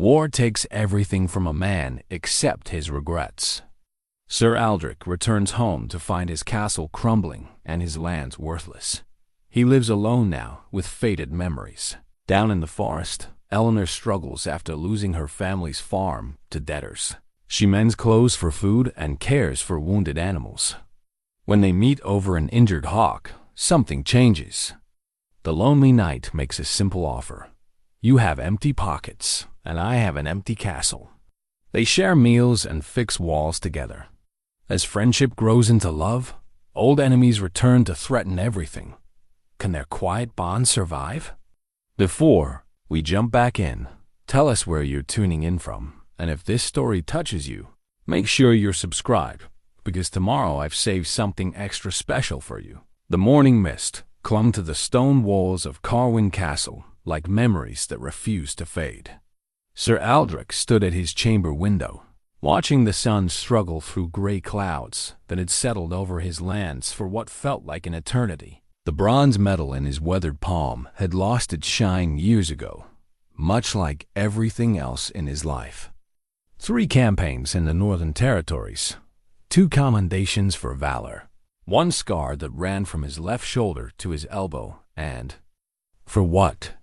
War takes everything from a man except his regrets. Sir Aldric returns home to find his castle crumbling and his lands worthless. He lives alone now with faded memories. Down in the forest, Elinor struggles after losing her family's farm to debtors. She mends clothes for food and cares for wounded animals. When they meet over an injured hawk, something changes. The lonely knight makes a simple offer. You have empty pockets, and I have an empty castle. They share meals and fix walls together. As friendship grows into love, old enemies return to threaten everything. Can their quiet bond survive? Before we jump back in, tell us where you're tuning in from, and if this story touches you, make sure you're subscribed, because tomorrow I've saved something extra special for you. The morning mist clung to the stone walls of Carwyn Castle like memories that refused to fade. Sir Aldric stood at his chamber window, watching the sun struggle through gray clouds that had settled over his lands for what felt like an eternity. The bronze medal in his weathered palm had lost its shine years ago, much like everything else in his life. 3 campaigns in the Northern Territories, 2 commendations for valor, 1 scar that ran from his left shoulder to his elbow, and for what?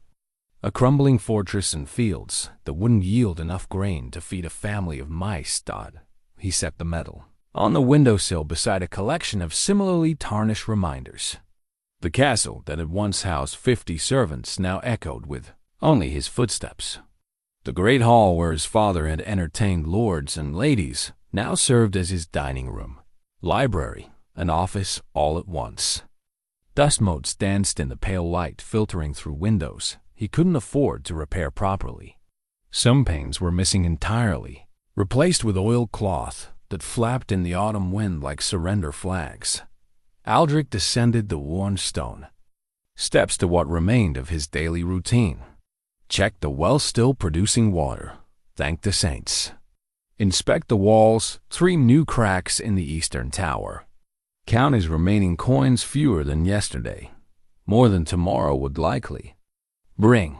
A crumbling fortress and fields that wouldn't yield enough grain to feed a family of mice. He set the medal on the windowsill beside a collection of similarly tarnished reminders. The castle that had once housed 50 servants now echoed with only his footsteps. The great hall where his father had entertained lords and ladies now served as his dining room, library, and office all at once. Dust motes danced in the pale light filtering through windows he couldn't afford to repair properly. Some panes were missing entirely, replaced with oilcloth that flapped in the autumn wind like surrender flags. Aldric descended the worn stone steps to what remained of his daily routine. Check the well still producing water. Thank the saints. Inspect the walls, 3 new cracks in the eastern tower. Count his remaining coins, fewer than yesterday. More than tomorrow would likely bring.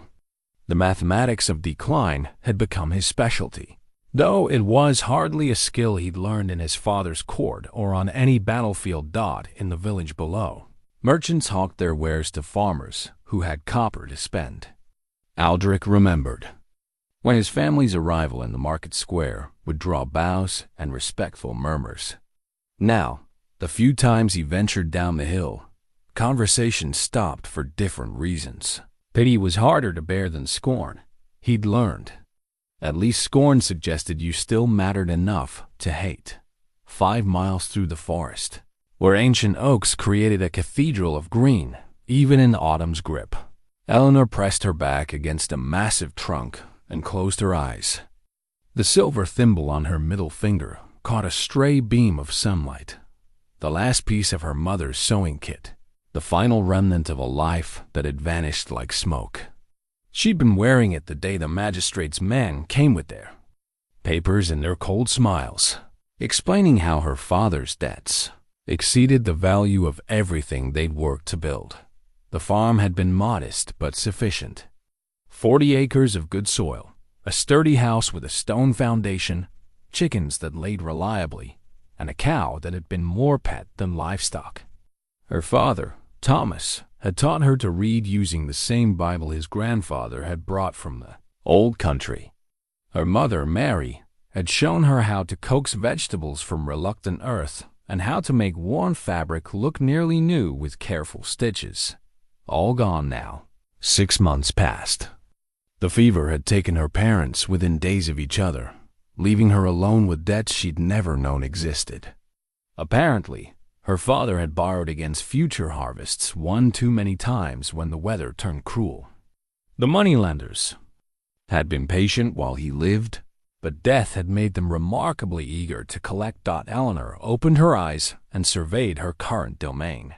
The mathematics of decline had become his specialty, though it was hardly a skill he'd learned in his father's court or on any battlefield dot in the village below. Merchants hawked their wares to farmers who had copper to spend. Aldric remembered when his family's arrival in the market square would draw bows and respectful murmurs. Now, the few times he ventured down the hill, conversation stopped for different reasons. Pity was harder to bear than scorn, he'd learned. At least scorn suggested you still mattered enough to hate. 5 miles through the forest, where ancient oaks created a cathedral of green, even in autumn's grip, Elinor pressed her back against a massive trunk and closed her eyes. The silver thimble on her middle finger caught a stray beam of sunlight, the last piece of her mother's sewing kit, the final remnant of a life that had vanished like smoke. She'd been wearing it the day the magistrate's men came with their papers and their cold smiles, explaining how her father's debts exceeded the value of everything they'd worked to build. The farm had been modest but sufficient. 40 acres of good soil, a sturdy house with a stone foundation, chickens that laid reliably, and a cow that had been more pet than livestock. Her father, Thomas, had taught her to read using the same Bible his grandfather had brought from the old country. Her mother, Mary, had shown her how to coax vegetables from reluctant earth and how to make worn fabric look nearly new with careful stitches. All gone now. 6 months passed. The fever had taken her parents within days of each other, leaving her alone with debts she'd never known existed. Apparently, her father had borrowed against future harvests one too many times when the weather turned cruel. The moneylenders had been patient while he lived, but death had made them remarkably eager to collect. Elinor opened her eyes and surveyed her current domain.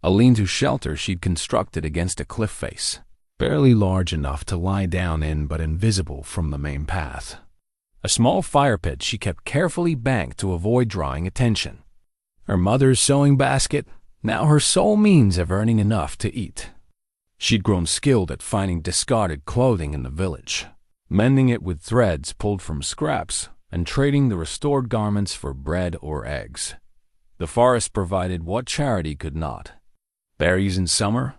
A lean-to shelter she'd constructed against a cliff face, barely large enough to lie down in but invisible from the main path. A small fire pit she kept carefully banked to avoid drawing attention. Her mother's sewing basket, now her sole means of earning enough to eat. She'd grown skilled at finding discarded clothing in the village, mending it with threads pulled from scraps and trading the restored garments for bread or eggs. The forest provided what charity could not. Berries in summer,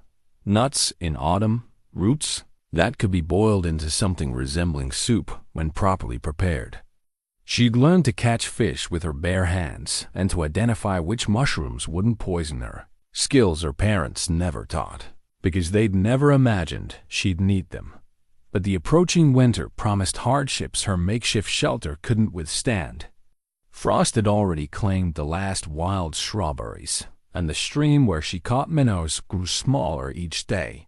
nuts in autumn, roots that could be boiled into something resembling soup when properly prepared. She'd learned to catch fish with her bare hands and to identify which mushrooms wouldn't poison her, skills her parents never taught, because they'd never imagined she'd need them. But the approaching winter promised hardships her makeshift shelter couldn't withstand. Frost had already claimed the last wild strawberries, and the stream where she caught minnows grew smaller each day.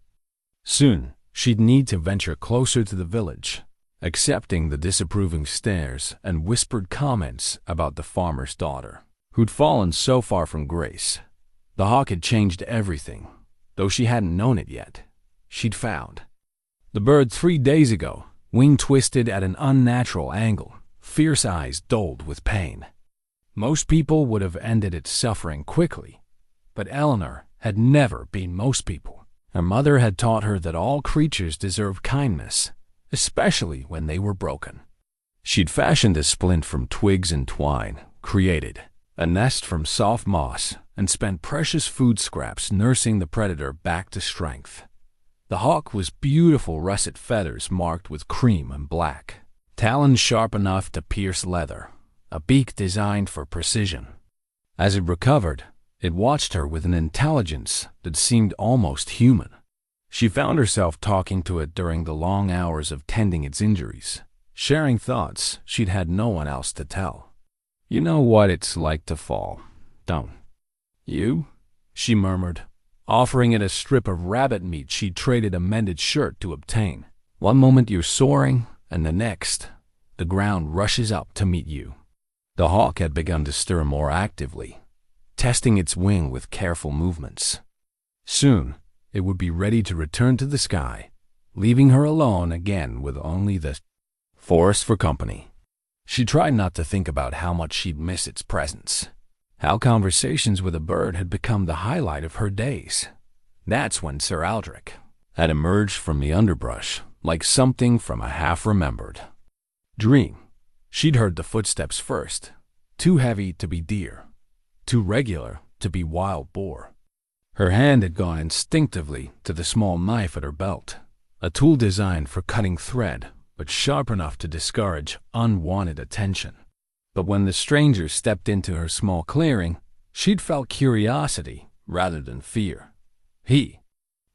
Soon, she'd need to venture closer to the village, accepting the disapproving stares and whispered comments about the farmer's daughter, who'd fallen so far from grace. The hawk had changed everything, though she hadn't known it yet. She'd found the bird 3 days ago, wing twisted at an unnatural angle, fierce eyes dulled with pain. Most people would have ended its suffering quickly, but Elinor had never been most people. Her mother had taught her that all creatures deserve kindness, especially when they were broken. She'd fashioned a splint from twigs and twine, created a nest from soft moss, and spent precious food scraps nursing the predator back to strength. The hawk was beautiful russet feathers marked with cream and black, talons sharp enough to pierce leather, a beak designed for precision. As it recovered, it watched her with an intelligence that seemed almost human. She found herself talking to it during the long hours of tending its injuries, sharing thoughts she'd had no one else to tell. "You know what it's like to fall, don't you?" she murmured, offering it a strip of rabbit meat she'd traded a mended shirt to obtain. "One moment you're soaring, and the next, the ground rushes up to meet you." The hawk had begun to stir more actively, testing its wing with careful movements. Soon, it would be ready to return to the sky, leaving her alone again with only the forest for company. She tried not to think about how much she'd miss its presence, how conversations with a bird had become the highlight of her days. That's when Sir Aldric had emerged from the underbrush like something from a half-remembered dream. She'd heard the footsteps first, too heavy to be deer, too regular to be wild boar. Her hand had gone instinctively to the small knife at her belt, a tool designed for cutting thread, but sharp enough to discourage unwanted attention. But when the stranger stepped into her small clearing, she'd felt curiosity rather than fear. He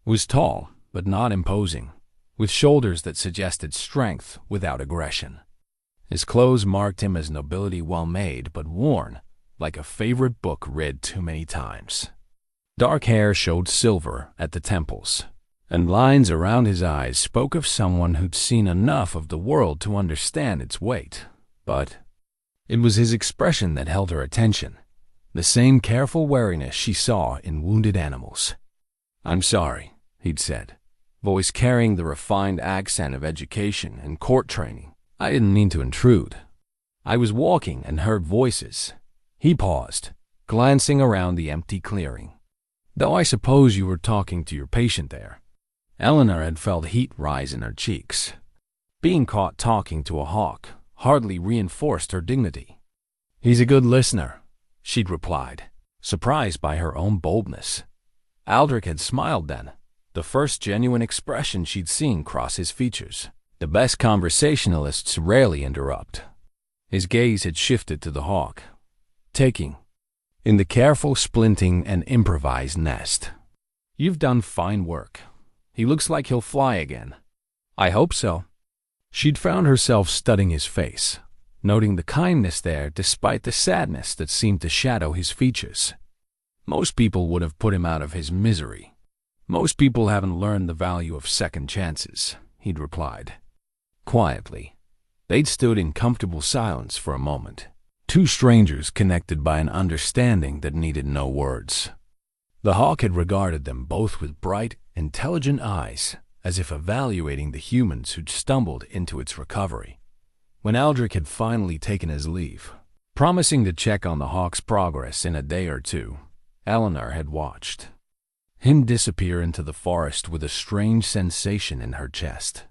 was tall, but not imposing, with shoulders that suggested strength without aggression. His clothes marked him as nobility well made but worn, like a favorite book read too many times. Dark hair showed silver at the temples, and lines around his eyes spoke of someone who'd seen enough of the world to understand its weight. But it was his expression that held her attention, the same careful wariness she saw in wounded animals. "I'm sorry," he'd said, voice carrying the refined accent of education and court training. "I didn't mean to intrude. I was walking and heard voices." He paused, glancing around the empty clearing. "Though I suppose you were talking to your patient there." Elinor had felt heat rise in her cheeks. Being caught talking to a hawk hardly reinforced her dignity. "He's a good listener," she'd replied, surprised by her own boldness. Aldric had smiled then, the first genuine expression she'd seen cross his features. The best conversationalists rarely interrupt. His gaze had shifted to the hawk, taking in the careful splinting and improvised nest. "You've done fine work. He looks like he'll fly again." "I hope so." She'd found herself studying his face, noting the kindness there despite the sadness that seemed to shadow his features. Most people would have put him out of his misery. "Most people haven't learned the value of second chances," he'd replied. Quietly, they'd stood in comfortable silence for a moment, two strangers connected by an understanding that needed no words. The hawk had regarded them both with bright, intelligent eyes, as if evaluating the humans who'd stumbled into its recovery. When Aldric had finally taken his leave, promising to check on the hawk's progress in a day or two, Elinor had watched him disappear into the forest with a strange sensation in her chest.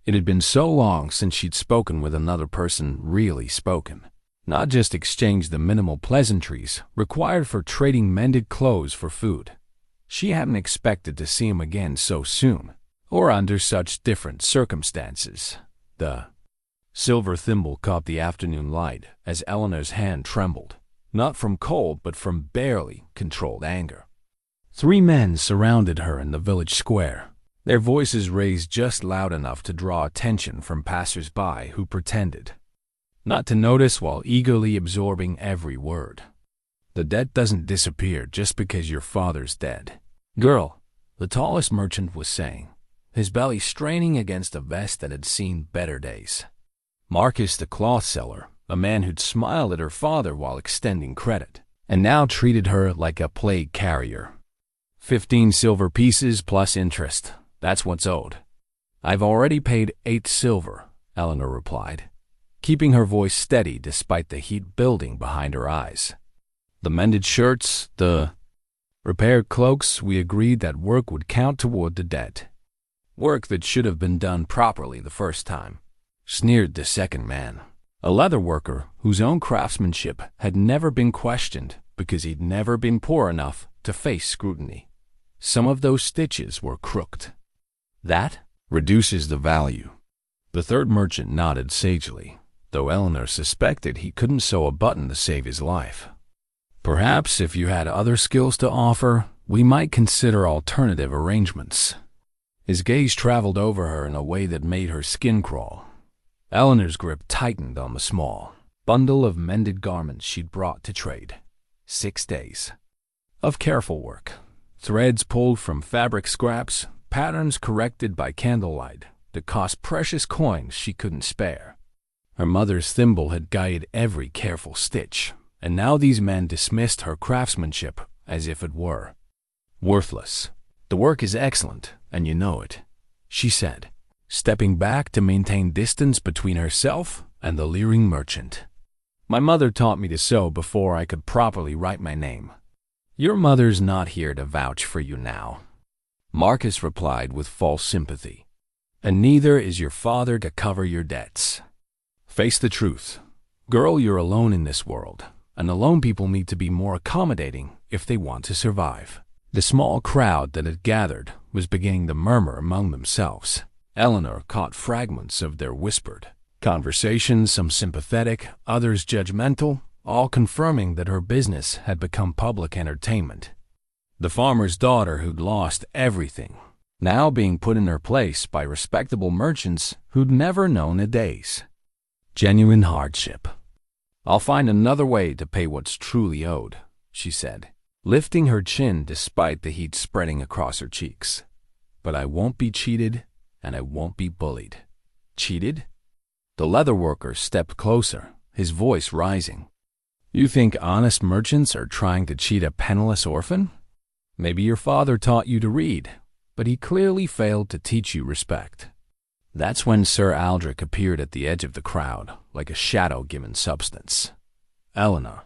It had been so long since she'd spoken with another person, really spoken. Not just exchanged the minimal pleasantries required for trading mended clothes for food. She hadn't expected to see him again so soon, or under such different circumstances. The silver thimble caught the afternoon light as Elinor's hand trembled, not from cold but from barely controlled anger. 3 men surrounded her in the village square, their voices raised just loud enough to draw attention from passers-by who pretended not to notice while eagerly absorbing every word. The debt doesn't disappear just because your father's dead. Girl, the tallest merchant was saying, his belly straining against a vest that had seen better days. Marcus, the cloth seller, a man who'd smiled at her father while extending credit, and now treated her like a plague carrier. 15 silver pieces plus interest. That's what's owed. I've already paid 8 silver, Elinor replied, keeping her voice steady despite the heat building behind her eyes. The mended shirts, the repaired cloaks, we agreed that work would count toward the debt. Work that should have been done properly the first time, sneered the second man, a leather worker whose own craftsmanship had never been questioned because he'd never been poor enough to face scrutiny. Some of those stitches were crooked. That reduces the value. The third merchant nodded sagely, though Elinor suspected he couldn't sew a button to save his life. Perhaps if you had other skills to offer, we might consider alternative arrangements. His gaze traveled over her in a way that made her skin crawl. Elinor's grip tightened on the small bundle of mended garments she'd brought to trade. 6 days of careful work. Threads pulled from fabric scraps, patterns corrected by candlelight that cost precious coins she couldn't spare. Her mother's thimble had guided every careful stitch, and now these men dismissed her craftsmanship as if it were worthless. The work is excellent, and you know it, she said, stepping back to maintain distance between herself and the leering merchant. My mother taught me to sew before I could properly write my name. Your mother's not here to vouch for you now, Marcus replied with false sympathy. And neither is your father to cover your debts. Face the truth. Girl, you're alone in this world, and alone people need to be more accommodating if they want to survive. The small crowd that had gathered was beginning to murmur among themselves. Elinor caught fragments of their whispered conversations, some sympathetic, others judgmental, all confirming that her business had become public entertainment. The farmer's daughter who'd lost everything, now being put in her place by respectable merchants who'd never known a daze. Genuine hardship. I'll find another way to pay what's truly owed, she said, lifting her chin despite the heat spreading across her cheeks. But I won't be cheated, and I won't be bullied. Cheated? The leather worker stepped closer, his voice rising. You think honest merchants are trying to cheat a penniless orphan? Maybe your father taught you to read, but he clearly failed to teach you respect. That's when Sir Aldric appeared at the edge of the crowd, like a shadow given substance. Elinor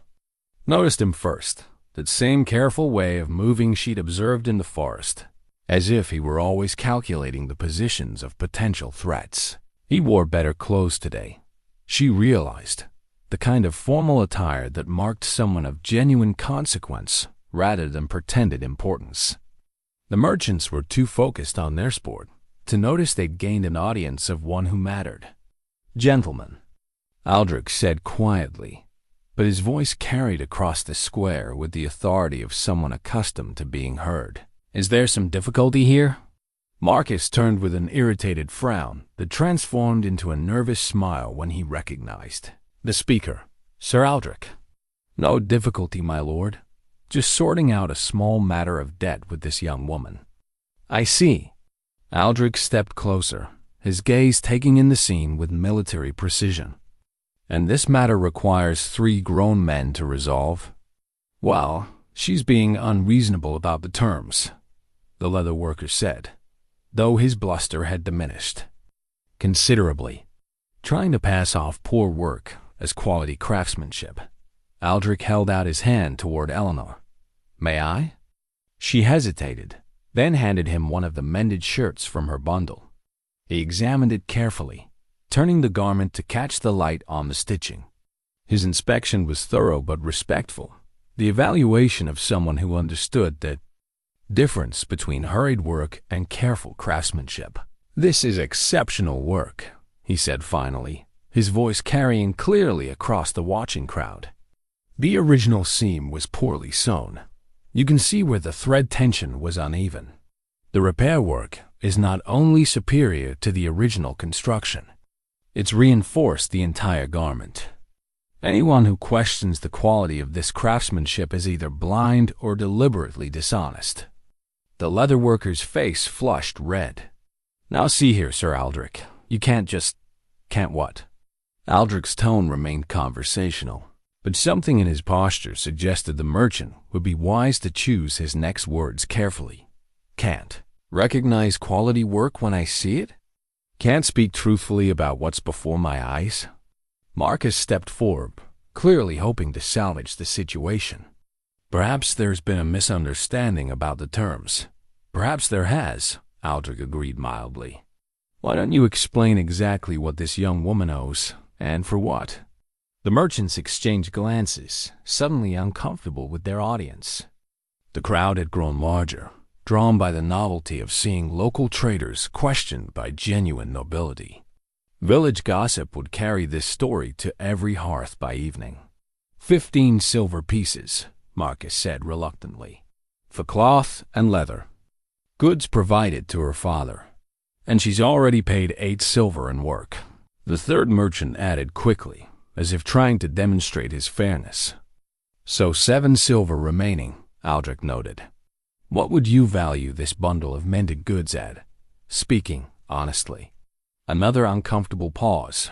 noticed him first, that same careful way of moving she'd observed in the forest, as if he were always calculating the positions of potential threats. He wore better clothes today, she realized, the kind of formal attire that marked someone of genuine consequence rather than pretended importance. The merchants were too focused on their sport to notice they'd gained an audience of one who mattered. Gentlemen, Aldric said quietly, but his voice carried across the square with the authority of someone accustomed to being heard. Is there some difficulty here? Marcus turned with an irritated frown that transformed into a nervous smile when he recognized the speaker, Sir Aldric. No difficulty, my lord. Just sorting out a small matter of debt with this young woman. I see. Aldric stepped closer, his gaze taking in the scene with military precision. And this matter requires 3 grown men to resolve? Well, she's being unreasonable about the terms, the leather worker said, though his bluster had diminished considerably, trying to pass off poor work as quality craftsmanship. Aldric held out his hand toward Elinor. May I? She hesitated, then handed him one of the mended shirts from her bundle. He examined it carefully, turning the garment to catch the light on the stitching. His inspection was thorough but respectful, the evaluation of someone who understood the difference between hurried work and careful craftsmanship. "This is exceptional work," he said finally, his voice carrying clearly across the watching crowd. The original seam was poorly sewn. You can see where the thread tension was uneven. The repair work is not only superior to the original construction, it's reinforced the entire garment. Anyone who questions the quality of this craftsmanship is either blind or deliberately dishonest. The leatherworker's face flushed red. "Now see here, Sir Aldric, you can't what?" Aldric's tone remained conversational, but something in his posture suggested the merchant would be wise to choose his next words carefully. "Can't recognize quality work when I see it? Can't speak truthfully about what's before my eyes?" Marcus stepped forward, clearly hoping to salvage the situation. "Perhaps there's been a misunderstanding about the terms." "Perhaps there has," Aldric agreed mildly. "Why don't you explain exactly what this young woman owes, and for what?" The merchants exchanged glances, suddenly uncomfortable with their audience. The crowd had grown larger, drawn by the novelty of seeing local traders questioned by genuine nobility. Village gossip would carry this story to every hearth by evening. 15 silver pieces, Marcus said reluctantly, for cloth and leather. Goods provided to her father. And she's already paid 8 silver in work. The third merchant added quickly, as if trying to demonstrate his fairness. "So 7 silver remaining," Aldric noted. "What would you value this bundle of mended goods at?" Speaking honestly. Another uncomfortable pause.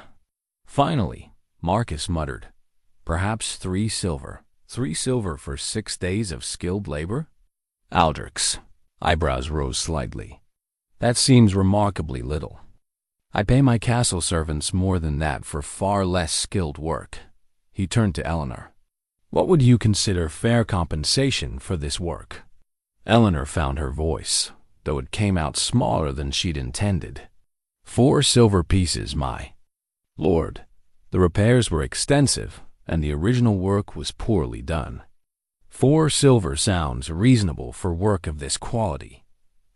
Finally, Marcus muttered, "Perhaps 3 silver. 3 silver for 6 days of skilled labor?" Aldric's eyebrows rose slightly. "That seems remarkably little. I pay my castle servants more than that for far less skilled work." He turned to Elinor. "What would you consider fair compensation for this work?" Elinor found her voice, though it came out smaller than she'd intended. 4 silver pieces, my lord. The repairs were extensive, and the original work was poorly done. 4 silver sounds reasonable for work of this quality,"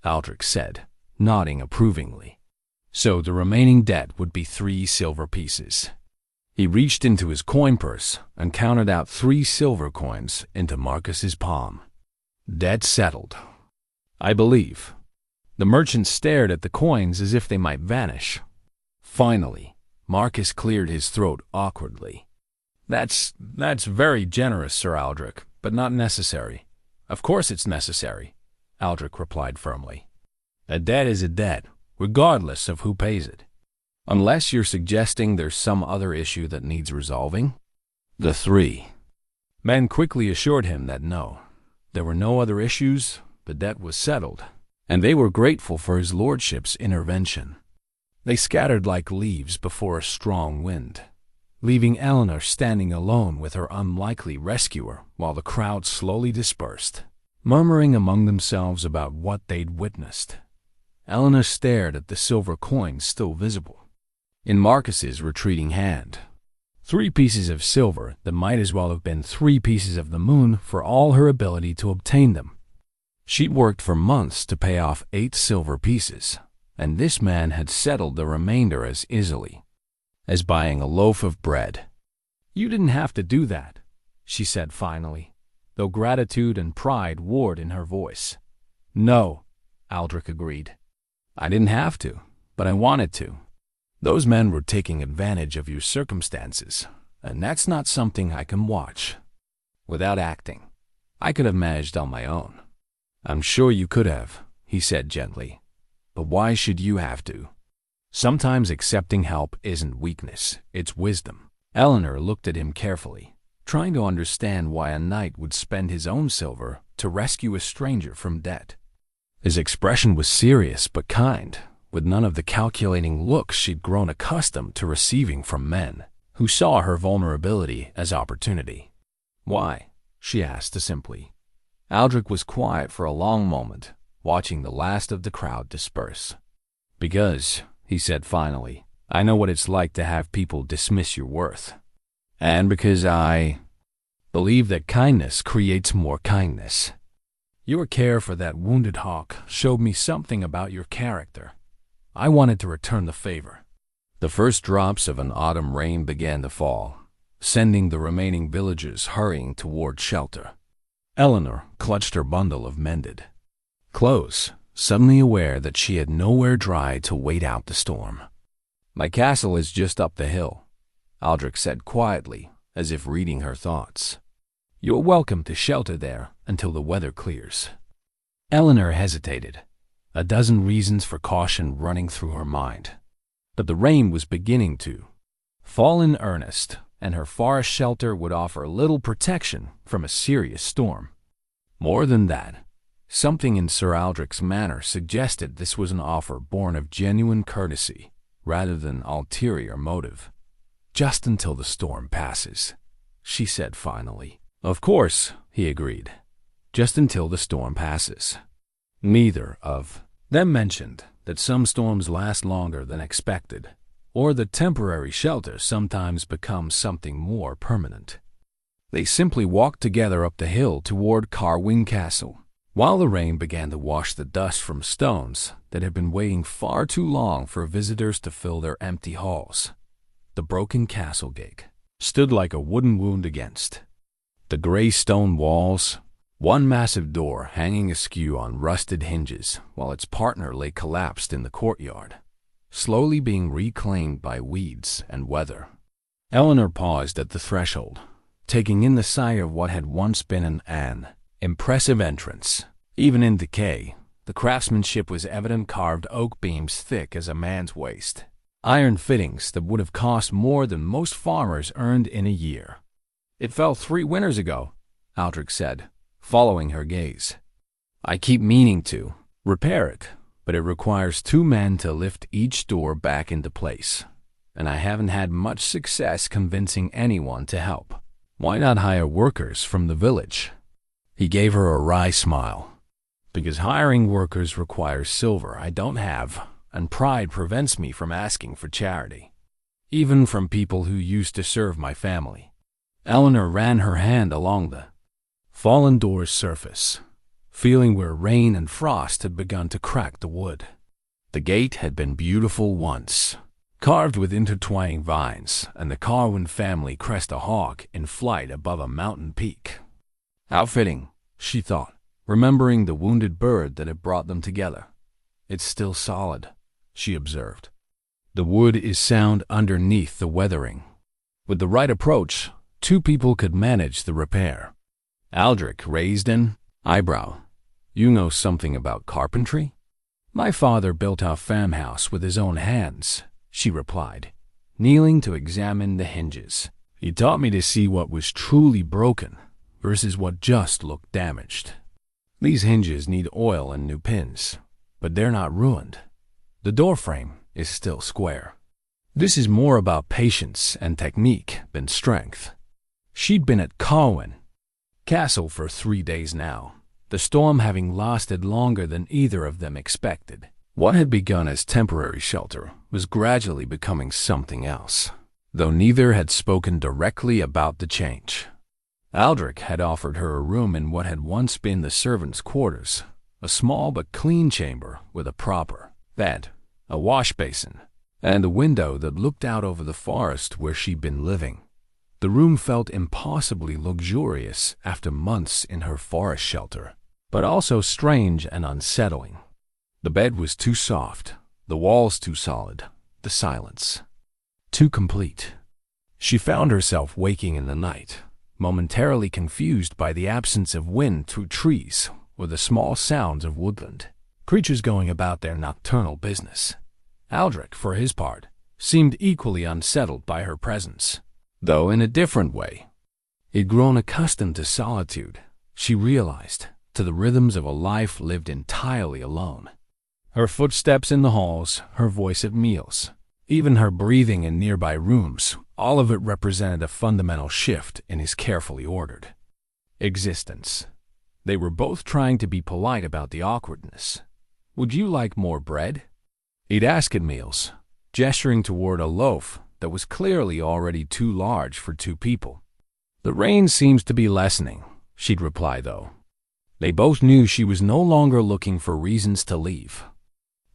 Aldric said, nodding approvingly. "So the remaining debt would be 3 silver pieces." He reached into his coin purse and counted out 3 silver coins into Marcus's palm. "Debt settled, I believe." The merchant stared at the coins as if they might vanish. Finally, Marcus cleared his throat awkwardly. That's very generous, Sir Aldric, but not necessary." "Of course it's necessary," Aldric replied firmly. "A debt is a debt, regardless of who pays it. Unless you're suggesting there's some other issue that needs resolving." The 3 men quickly assured him that no, there were no other issues, the debt was settled, and they were grateful for his lordship's intervention. They scattered like leaves before a strong wind, leaving Elinor standing alone with her unlikely rescuer while the crowd slowly dispersed, murmuring among themselves about what they'd witnessed. Elinor stared at the silver coins still visible in Marcus's retreating hand. 3 pieces of silver that might as well have been 3 pieces of the moon for all her ability to obtain them. She'd worked for months to pay off 8 silver pieces, and this man had settled the remainder as easily as buying a loaf of bread. "You didn't have to do that," she said finally, though gratitude and pride warred in her voice. "No," Aldric agreed. "I didn't have to, but I wanted to. Those men were taking advantage of your circumstances, and that's not something I can watch without acting. I could have managed on my own." "I'm sure you could have," he said gently. "But why should you have to? Sometimes accepting help isn't weakness, it's wisdom." Elinor looked at him carefully, trying to understand why a knight would spend his own silver to rescue a stranger from debt. His expression was serious but kind, with none of the calculating looks she'd grown accustomed to receiving from men who saw her vulnerability as opportunity. "Why?" she asked simply. Aldric was quiet for a long moment, watching the last of the crowd disperse. "Because," he said finally. "I know what it's like to have people dismiss your worth. And because I believe that kindness creates more kindness. Your care for that wounded hawk showed me something about your character. I wanted to return the favor." The first drops of an autumn rain began to fall, sending the remaining villagers hurrying toward shelter. Elinor clutched her bundle of mended clothes, suddenly aware that she had nowhere dry to wait out the storm. "My castle is just up the hill," Aldric said quietly, as if reading her thoughts. "You're welcome to shelter there until the weather clears." Elinor hesitated, a dozen reasons for caution running through her mind. But the rain was beginning to fall in earnest, and her forest shelter would offer little protection from a serious storm. More than that, something in Sir Aldric's manner suggested this was an offer born of genuine courtesy rather than ulterior motive. "Just until the storm passes," she said finally. "Of course," he agreed. "Just until the storm passes." Neither of them mentioned that some storms last longer than expected, or that temporary shelter sometimes becomes something more permanent. They simply walked together up the hill toward Carwing Castle, while the rain began to wash the dust from stones that had been waiting far too long for visitors to fill their empty halls. The broken castle gate stood like a wooden wound against the gray stone walls, one massive door hanging askew on rusted hinges while its partner lay collapsed in the courtyard, slowly being reclaimed by weeds and weather. Elinor paused at the threshold, taking in the sight of what had once been an impressive entrance. Even in decay, the craftsmanship was evident: carved oak beams thick as a man's waist, iron fittings that would have cost more than most farmers earned in a year. "It fell 3 winters ago," Aldric said, following her gaze. "I keep meaning to repair it, but it requires 2 men to lift each door back into place, and I haven't had much success convincing anyone to help. Why not hire workers from the village?" He gave her a wry smile. "Because hiring workers requires silver I don't have, and pride prevents me from asking for charity, even from people who used to serve my family." Elinor ran her hand along the fallen door's surface, feeling where rain and frost had begun to crack the wood. The gate had been beautiful once, carved with intertwining vines, and the Carwin family crest a hawk in flight above a mountain peak. How fitting, she thought, remembering the wounded bird that had brought them together. "It's still solid," she observed. "The wood is sound underneath the weathering. With the right approach, 2 people could manage the repair." Aldric raised an eyebrow. "You know something about carpentry?" "My father built our farmhouse with his own hands," she replied, kneeling to examine the hinges. "He taught me to see what was truly broken versus what just looked damaged. These hinges need oil and new pins, but they're not ruined. The doorframe is still square. This is more about patience and technique than strength." She'd been at Carwin Castle for 3 days now, the storm having lasted longer than either of them expected. What had begun as temporary shelter was gradually becoming something else, though neither had spoken directly about the change. Aldric had offered her a room in what had once been the servants' quarters, a small but clean chamber with a proper bed, a wash basin, and a window that looked out over the forest where she'd been living. The room felt impossibly luxurious after months in her forest shelter, but also strange and unsettling. The bed was too soft, the walls too solid, the silence too complete. She found herself waking in the night, momentarily confused by the absence of wind through trees or the small sounds of woodland, creatures going about their nocturnal business. Aldric, for his part, seemed equally unsettled by her presence, though in a different way. He'd grown accustomed to solitude, she realized, to the rhythms of a life lived entirely alone. Her footsteps in the halls, her voice at meals, even her breathing in nearby rooms, all of it represented a fundamental shift in his carefully ordered existence. They were both trying to be polite about the awkwardness. "Would you like more bread?" he'd ask at meals, gesturing toward a loaf that was clearly already too large for two people. "The rain seems to be lessening," she'd reply, though. They both knew she was no longer looking for reasons to leave.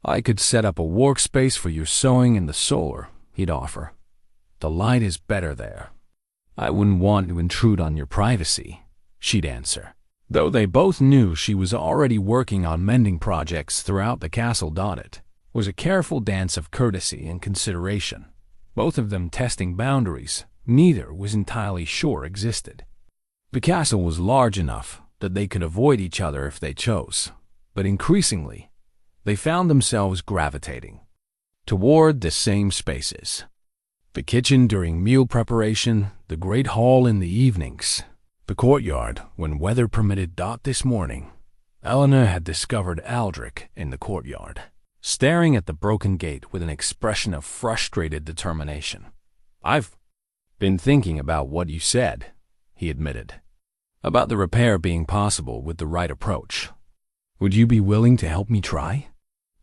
"I could set up a workspace for your sewing in the solar," he'd offer. "The light is better there." "I wouldn't want to intrude on your privacy," she'd answer. Though they both knew she was already working on mending projects throughout the castle. It was a careful dance of courtesy and consideration, both of them testing boundaries neither was entirely sure existed. The castle was large enough that they could avoid each other if they chose, but increasingly, they found themselves gravitating toward the same spaces. The kitchen during meal preparation, the great hall in the evenings, the courtyard when weather permitted. This morning, Elinor had discovered Aldric in the courtyard, staring at the broken gate with an expression of frustrated determination. "I've been thinking about what you said," he admitted, "about the repair being possible with the right approach. Would you be willing to help me try?"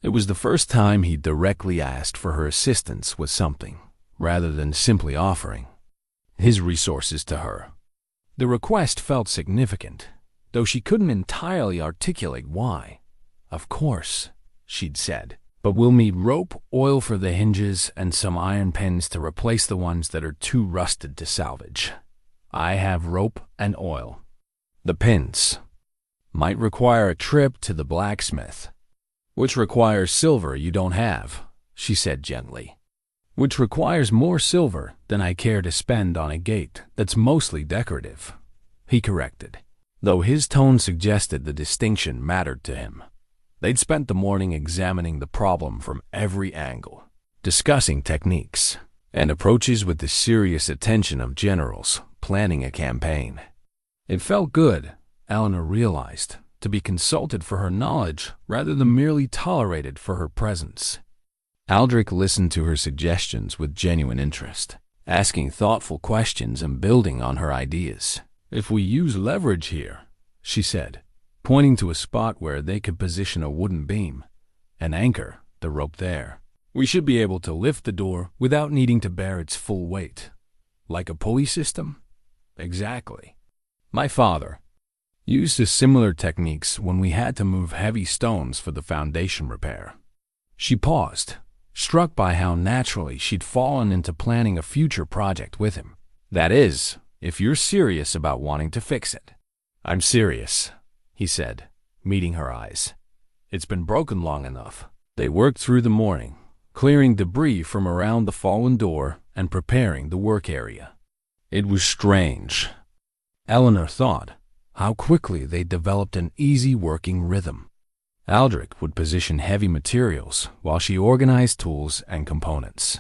It was the first time he'd directly asked for her assistance with something, rather than simply offering his resources to her. The request felt significant, though she couldn't entirely articulate why. "Of course," she'd said, "but we'll need rope, oil for the hinges, and some iron pins to replace the ones that are too rusted to salvage. I have rope and oil. The pins might require a trip to the blacksmith." "Which requires silver you don't have," she said gently. "Which requires more silver than I care to spend on a gate that's mostly decorative," he corrected, though his tone suggested the distinction mattered to him. They'd spent the morning examining the problem from every angle, discussing techniques and approaches with the serious attention of generals planning a campaign. It felt good, Elinor realized, to be consulted for her knowledge rather than merely tolerated for her presence. Aldric listened to her suggestions with genuine interest, asking thoughtful questions and building on her ideas. "If we use leverage here," she said, pointing to a spot where they could position a wooden beam and anchor the rope there, "we should be able to lift the door without needing to bear its full weight." "Like a pulley system?" "Exactly. My father used similar techniques when we had to move heavy stones for the foundation repair." She paused, struck by how naturally she'd fallen into planning a future project with him. "That is, if you're serious about wanting to fix it." "I'm serious," he said, meeting her eyes. "It's been broken long enough." They worked through the morning, clearing debris from around the fallen door and preparing the work area. It was strange, Elinor thought, how quickly they developed an easy working rhythm. Aldric would position heavy materials while she organized tools and components.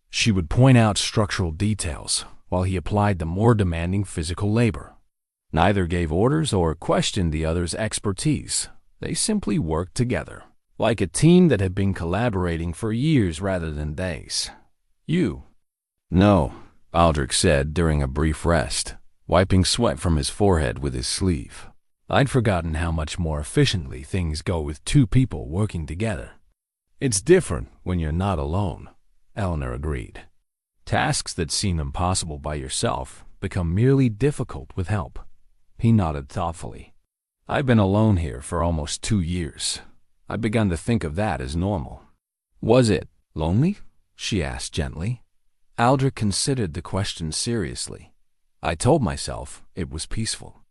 She would point out structural details while he applied the more demanding physical labor. Neither gave orders or questioned the other's expertise. They simply worked together, like a team that had been collaborating for years rather than days. "You?" "No," Aldric said during a brief rest, wiping sweat from his forehead with his sleeve. "I'd forgotten how much more efficiently things go with two people working together." "It's different when you're not alone," Elinor agreed. "Tasks that seem impossible by yourself become merely difficult with help." He nodded thoughtfully. "I've been alone here for almost 2 years. I've begun to think of that as normal." "Was it lonely?" she asked gently. Aldric considered the question seriously. "I told myself it was peaceful.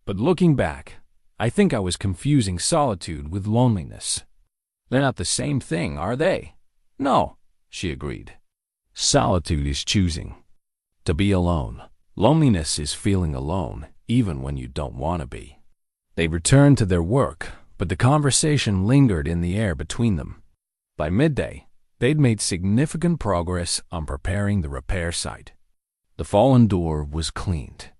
But looking back, I think I was confusing solitude with loneliness." "They're not the same thing, are they?" "No," she agreed. "Solitude is choosing to be alone. Loneliness is feeling alone, even when you don't want to be." They returned to their work, but the conversation lingered in the air between them. By midday, they'd made significant progress on preparing the repair site. The fallen door was cleaned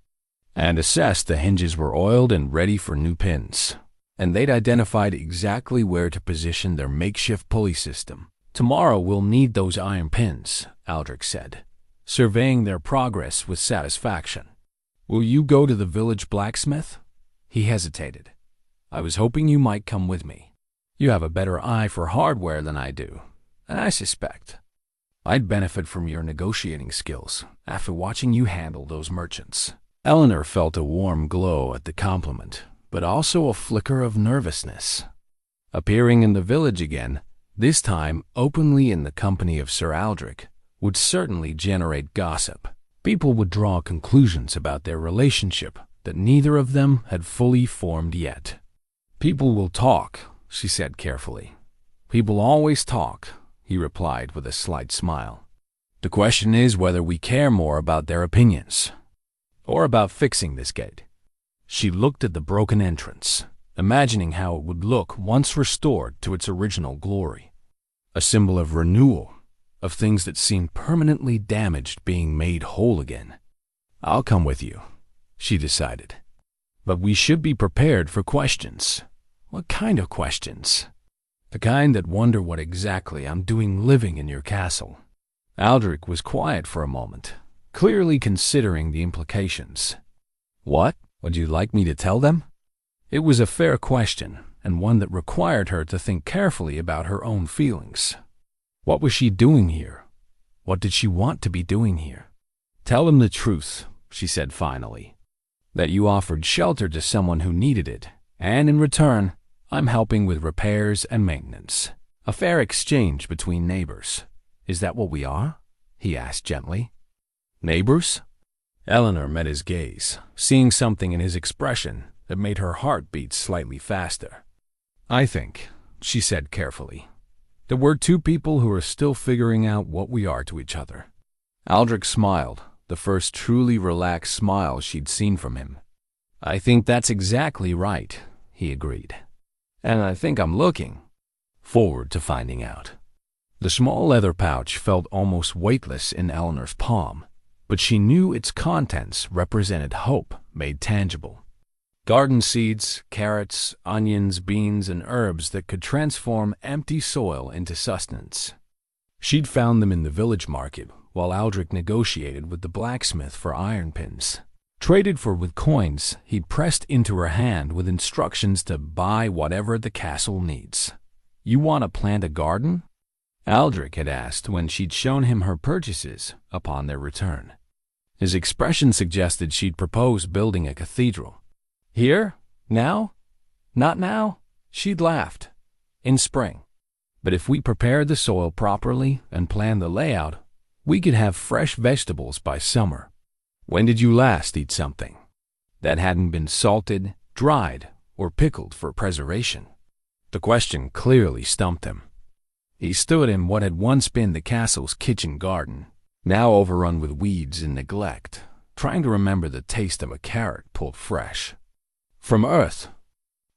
and assessed. The hinges were oiled and ready for new pins, and they'd identified exactly where to position their makeshift pulley system. "Tomorrow we'll need those iron pins," Aldric said, surveying their progress with satisfaction. "Will you go to the village blacksmith?" He hesitated. "I was hoping you might come with me. You have a better eye for hardware than I do, and I suspect I'd benefit from your negotiating skills after watching you handle those merchants. Elinor felt a warm glow at the compliment, but also a flicker of nervousness. Appearing in the village again, this time openly in the company of Sir Aldric, would certainly generate gossip. People would draw conclusions about their relationship that neither of them had fully formed yet. People will talk, she said carefully. People always talk, he replied with a slight smile. The question is whether we care more about their opinions, or about fixing this gate. She looked at the broken entrance, imagining how it would look once restored to its original glory. A symbol of renewal, of things that seemed permanently damaged being made whole again. I'll come with you, she decided. But we should be prepared for questions. What kind of questions? The kind that wonder what exactly I'm doing living in your castle. Aldric was quiet for a moment, clearly considering the implications. What? Would you like me to tell them? It was a fair question, and one that required her to think carefully about her own feelings. What was she doing here? What did she want to be doing here? Tell him the truth, she said finally. That you offered shelter to someone who needed it, and in return, I'm helping with repairs and maintenance. A fair exchange between neighbors. Is that what we are? He asked gently. Neighbors? Elinor met his gaze, seeing something in his expression that made her heart beat slightly faster. I think, she said carefully, that we're two people who are still figuring out what we are to each other. Aldric smiled, the first truly relaxed smile she'd seen from him. I think that's exactly right, he agreed. And I think I'm looking forward to finding out. The small leather pouch felt almost weightless in Elinor's palm, but she knew its contents represented hope made tangible. Garden seeds, carrots, onions, beans, and herbs that could transform empty soil into sustenance. She'd found them in the village market while Aldric negotiated with the blacksmith for iron pins. Traded for with coins he'd pressed into her hand with instructions to buy whatever the castle needs. You want to plant a garden? Aldric had asked when she'd shown him her purchases upon their return. His expression suggested she'd propose building a cathedral. Here? Now? Not now? She'd laughed. In spring. But if we prepared the soil properly and planned the layout, we could have fresh vegetables by summer. When did you last eat something that hadn't been salted, dried, or pickled for preservation? The question clearly stumped him. He stood in what had once been the castle's kitchen garden, now overrun with weeds and neglect, trying to remember the taste of a carrot pulled fresh. From earth.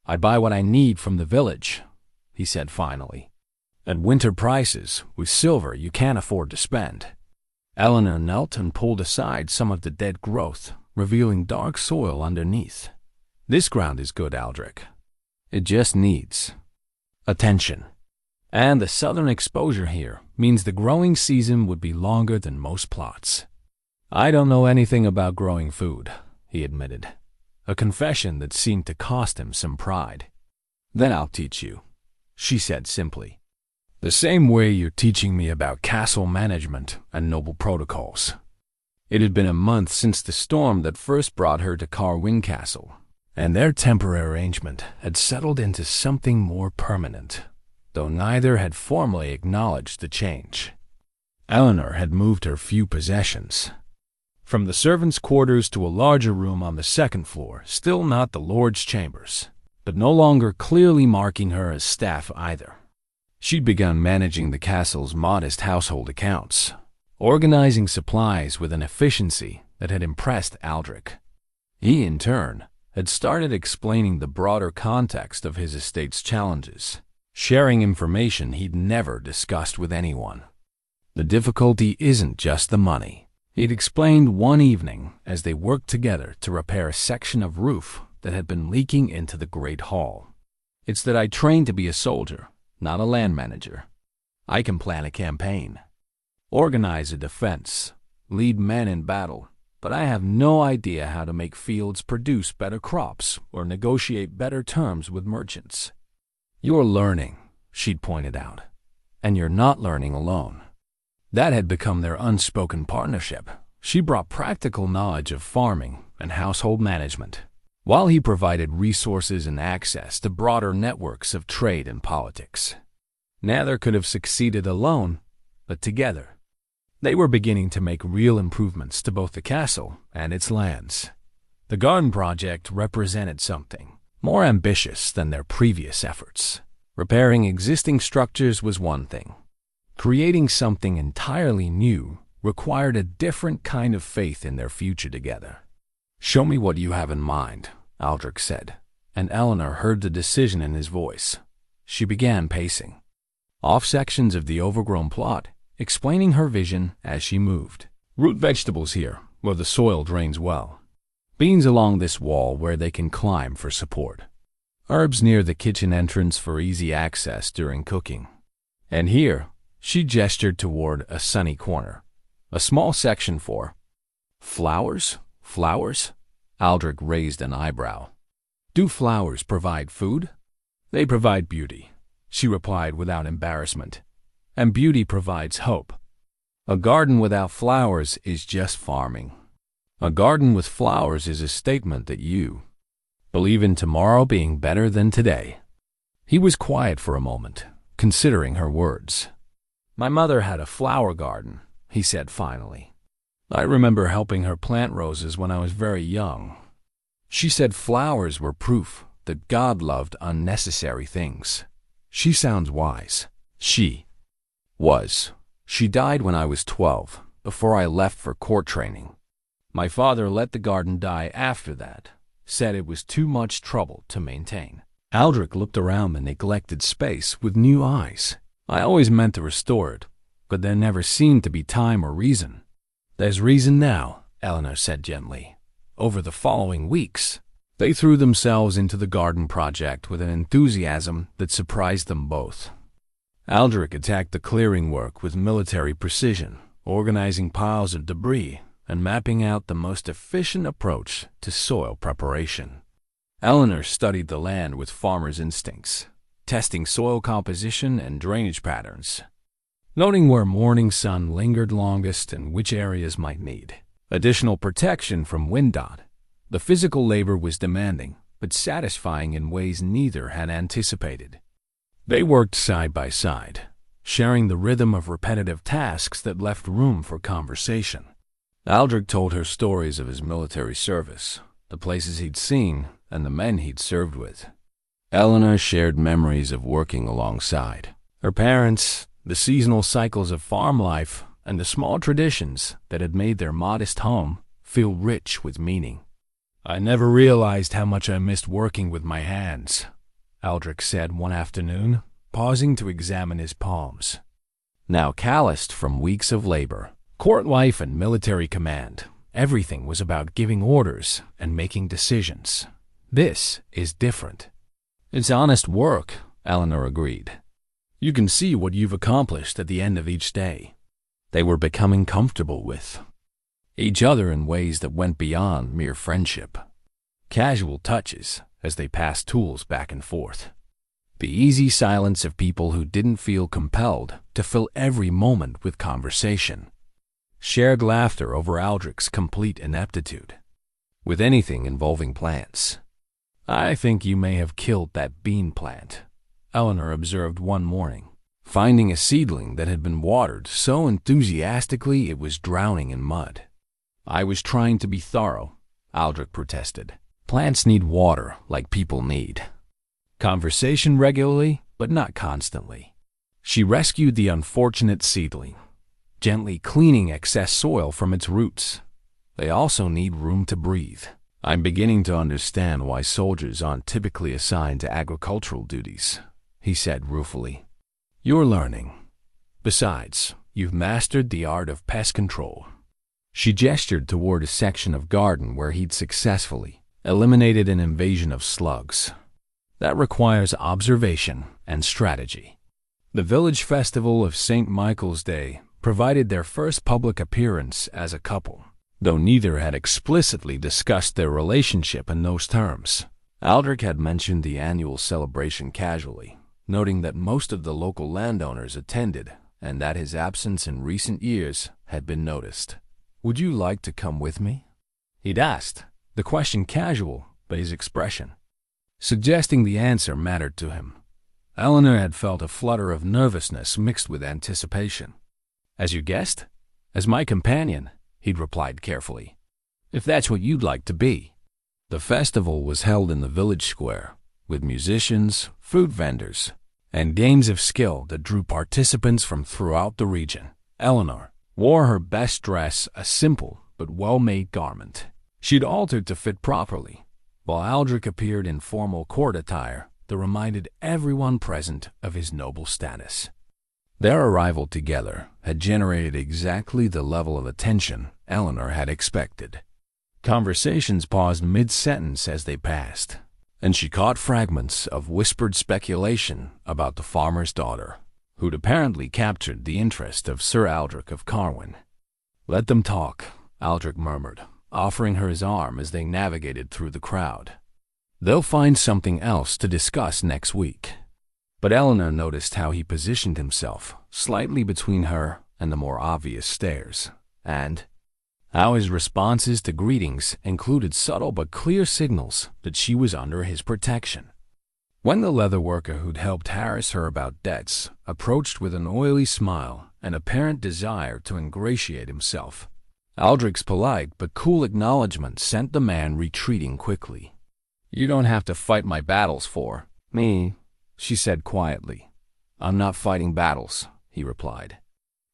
I buy what I need from the village, he said finally. At winter prices, with silver you can't afford to spend. Elinor knelt and pulled aside some of the dead growth, revealing dark soil underneath. This ground is good, Aldric. It just needs attention. And the southern exposure here means the growing season would be longer than most plots. I don't know anything about growing food, he admitted, a confession that seemed to cost him some pride. Then I'll teach you, she said simply. The same way you're teaching me about castle management and noble protocols. It had been a month since the storm that first brought her to Carwyn Castle, and their temporary arrangement had settled into something more permanent, though neither had formally acknowledged the change. Elinor had moved her few possessions, from the servants' quarters to a larger room on the second floor, still not the Lord's chambers, but no longer clearly marking her as staff either. She'd begun managing the castle's modest household accounts, organizing supplies with an efficiency that had impressed Aldric. He, in turn, had started explaining the broader context of his estate's challenges, sharing information he'd never discussed with anyone. The difficulty isn't just the money, he'd explained one evening as they worked together to repair a section of roof that had been leaking into the great hall. It's that I trained to be a soldier, not a land manager. I can plan a campaign, organize a defense, lead men in battle, but I have no idea how to make fields produce better crops or negotiate better terms with merchants. You're learning, she'd pointed out, and you're not learning alone. That had become their unspoken partnership. She brought practical knowledge of farming and household management, while he provided resources and access to broader networks of trade and politics. Neither could have succeeded alone, but together. They were beginning to make real improvements to both the castle and its lands. The garden project represented something more ambitious than their previous efforts. Repairing existing structures was one thing. Creating something entirely new required a different kind of faith in their future together. "Show me what you have in mind," Aldric said, and Elinor heard the decision in his voice. She began pacing off sections of the overgrown plot, explaining her vision as she moved. "Root vegetables here, where the soil drains well. Beans along this wall where they can climb for support. Herbs near the kitchen entrance for easy access during cooking. And here," she gestured toward a sunny corner, "a small section for flowers." "Flowers?" Aldric raised an eyebrow. "Do flowers provide food?" "They provide beauty," she replied without embarrassment. "And beauty provides hope. A garden without flowers is just farming. A garden with flowers is a statement that you believe in tomorrow being better than today." He was quiet for a moment, considering her words. "My mother had a flower garden," he said finally. "I remember helping her plant roses when I was very young. She said flowers were proof that God loved unnecessary things. She sounds wise." She was. "She died when I was 12, before I left for court training. My father let the garden die after that, said it was too much trouble to maintain." Aldric looked around the neglected space with new eyes. "I always meant to restore it, but there never seemed to be time or reason." "There's reason now," Elinor said gently. Over the following weeks, they threw themselves into the garden project with an enthusiasm that surprised them both. Aldric attacked the clearing work with military precision, organizing piles of debris and mapping out the most efficient approach to soil preparation. Elinor studied the land with farmer's instincts, testing soil composition and drainage patterns, noting where morning sun lingered longest and which areas might need additional protection from wind dot. The physical labor was demanding, but satisfying in ways neither had anticipated. They worked side by side, sharing the rhythm of repetitive tasks that left room for conversation. Aldric told her stories of his military service, the places he'd seen, and the men he'd served with. Elinor shared memories of working alongside her parents, the seasonal cycles of farm life, and the small traditions that had made their modest home feel rich with meaning. "I never realized how much I missed working with my hands," Aldric said one afternoon, pausing to examine his palms. Now calloused from weeks of labor, court life and military command, everything was about giving orders and making decisions. This is different. "It's honest work," Elinor agreed. "You can see what you've accomplished at the end of each day." They were becoming comfortable with each other in ways that went beyond mere friendship. Casual touches as they passed tools back and forth. The easy silence of people who didn't feel compelled to fill every moment with conversation. Shared laughter over Aldric's complete ineptitude with anything involving plants. "I think you may have killed that bean plant," Elinor observed one morning, finding a seedling that had been watered so enthusiastically it was drowning in mud. "I was trying to be thorough," Aldric protested. "Plants need water like people need conversation regularly, but not constantly." She rescued the unfortunate seedling, gently cleaning excess soil from its roots. "They also need room to breathe. I'm beginning to understand why soldiers aren't typically assigned to agricultural duties," he said ruefully. "You're learning. Besides, you've mastered the art of pest control." She gestured toward a section of garden where he'd successfully eliminated an invasion of slugs. "That requires observation and strategy." The village festival of St. Michael's Day provided their first public appearance as a couple, though neither had explicitly discussed their relationship in those terms. Aldric had mentioned the annual celebration casually, noting that most of the local landowners attended and that his absence in recent years had been noticed. "Would you like to come with me?" he'd asked, the question casual, but his expression suggesting the answer mattered to him. Elinor had felt a flutter of nervousness mixed with anticipation. "As your guest? As my companion," he'd replied carefully. "If that's what you'd like to be." The festival was held in the village square, with musicians, fruit vendors, and games of skill that drew participants from throughout the region. Elinor wore her best dress, a simple but well-made garment she'd altered to fit properly, while Aldric appeared in formal court attire that reminded everyone present of his noble status. Their arrival together had generated exactly the level of attention Elinor had expected. Conversations paused mid-sentence as they passed, and she caught fragments of whispered speculation about the farmer's daughter, who'd apparently captured the interest of Sir Aldric of Carwin. "Let them talk," Aldric murmured, offering her his arm as they navigated through the crowd. "They'll find something else to discuss next week." But Elinor noticed how he positioned himself slightly between her and the more obvious stares, and how his responses to greetings included subtle but clear signals that she was under his protection. When the leather worker who'd helped harass her about debts approached with an oily smile and apparent desire to ingratiate himself, Aldric's polite but cool acknowledgement sent the man retreating quickly. "You don't have to fight my battles for me," she said quietly. "I'm not fighting battles," he replied.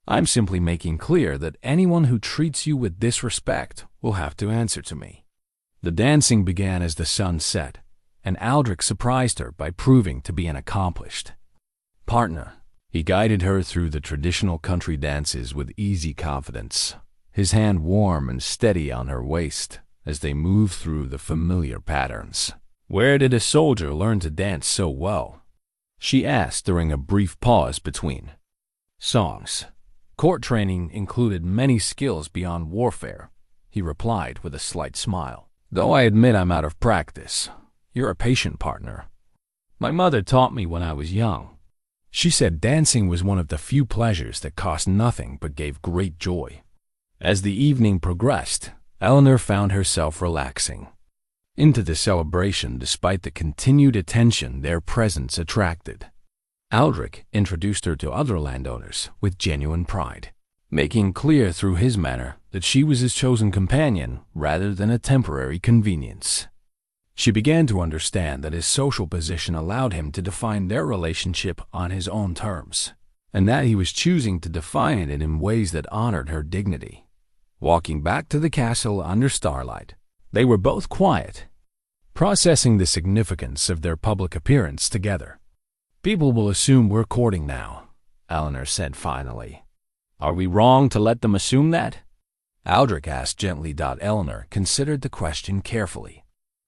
"I'm simply making clear that anyone who treats you with disrespect will have to answer to me." The dancing began as the sun set, and Aldric surprised her by proving to be an accomplished partner. He guided her through the traditional country dances with easy confidence, his hand warm and steady on her waist as they moved through the familiar patterns. "Where did a soldier learn to dance so well?" she asked during a brief pause between songs. "Court training included many skills beyond warfare," he replied with a slight smile. "Though I admit I'm out of practice. You're a patient partner. My mother taught me when I was young. She said dancing was one of the few pleasures that cost nothing but gave great joy." As the evening progressed, Elinor found herself relaxing into the celebration despite the continued attention their presence attracted. Aldric introduced her to other landowners with genuine pride, making clear through his manner that she was his chosen companion rather than a temporary convenience. She began to understand that his social position allowed him to define their relationship on his own terms, and that he was choosing to define it in ways that honored her dignity. Walking back to the castle under starlight, they were both quiet, processing the significance of their public appearance together. "People will assume we're courting now," Elinor said finally. "Are we wrong to let them assume that?" Aldric asked gently. Elinor considered the question carefully.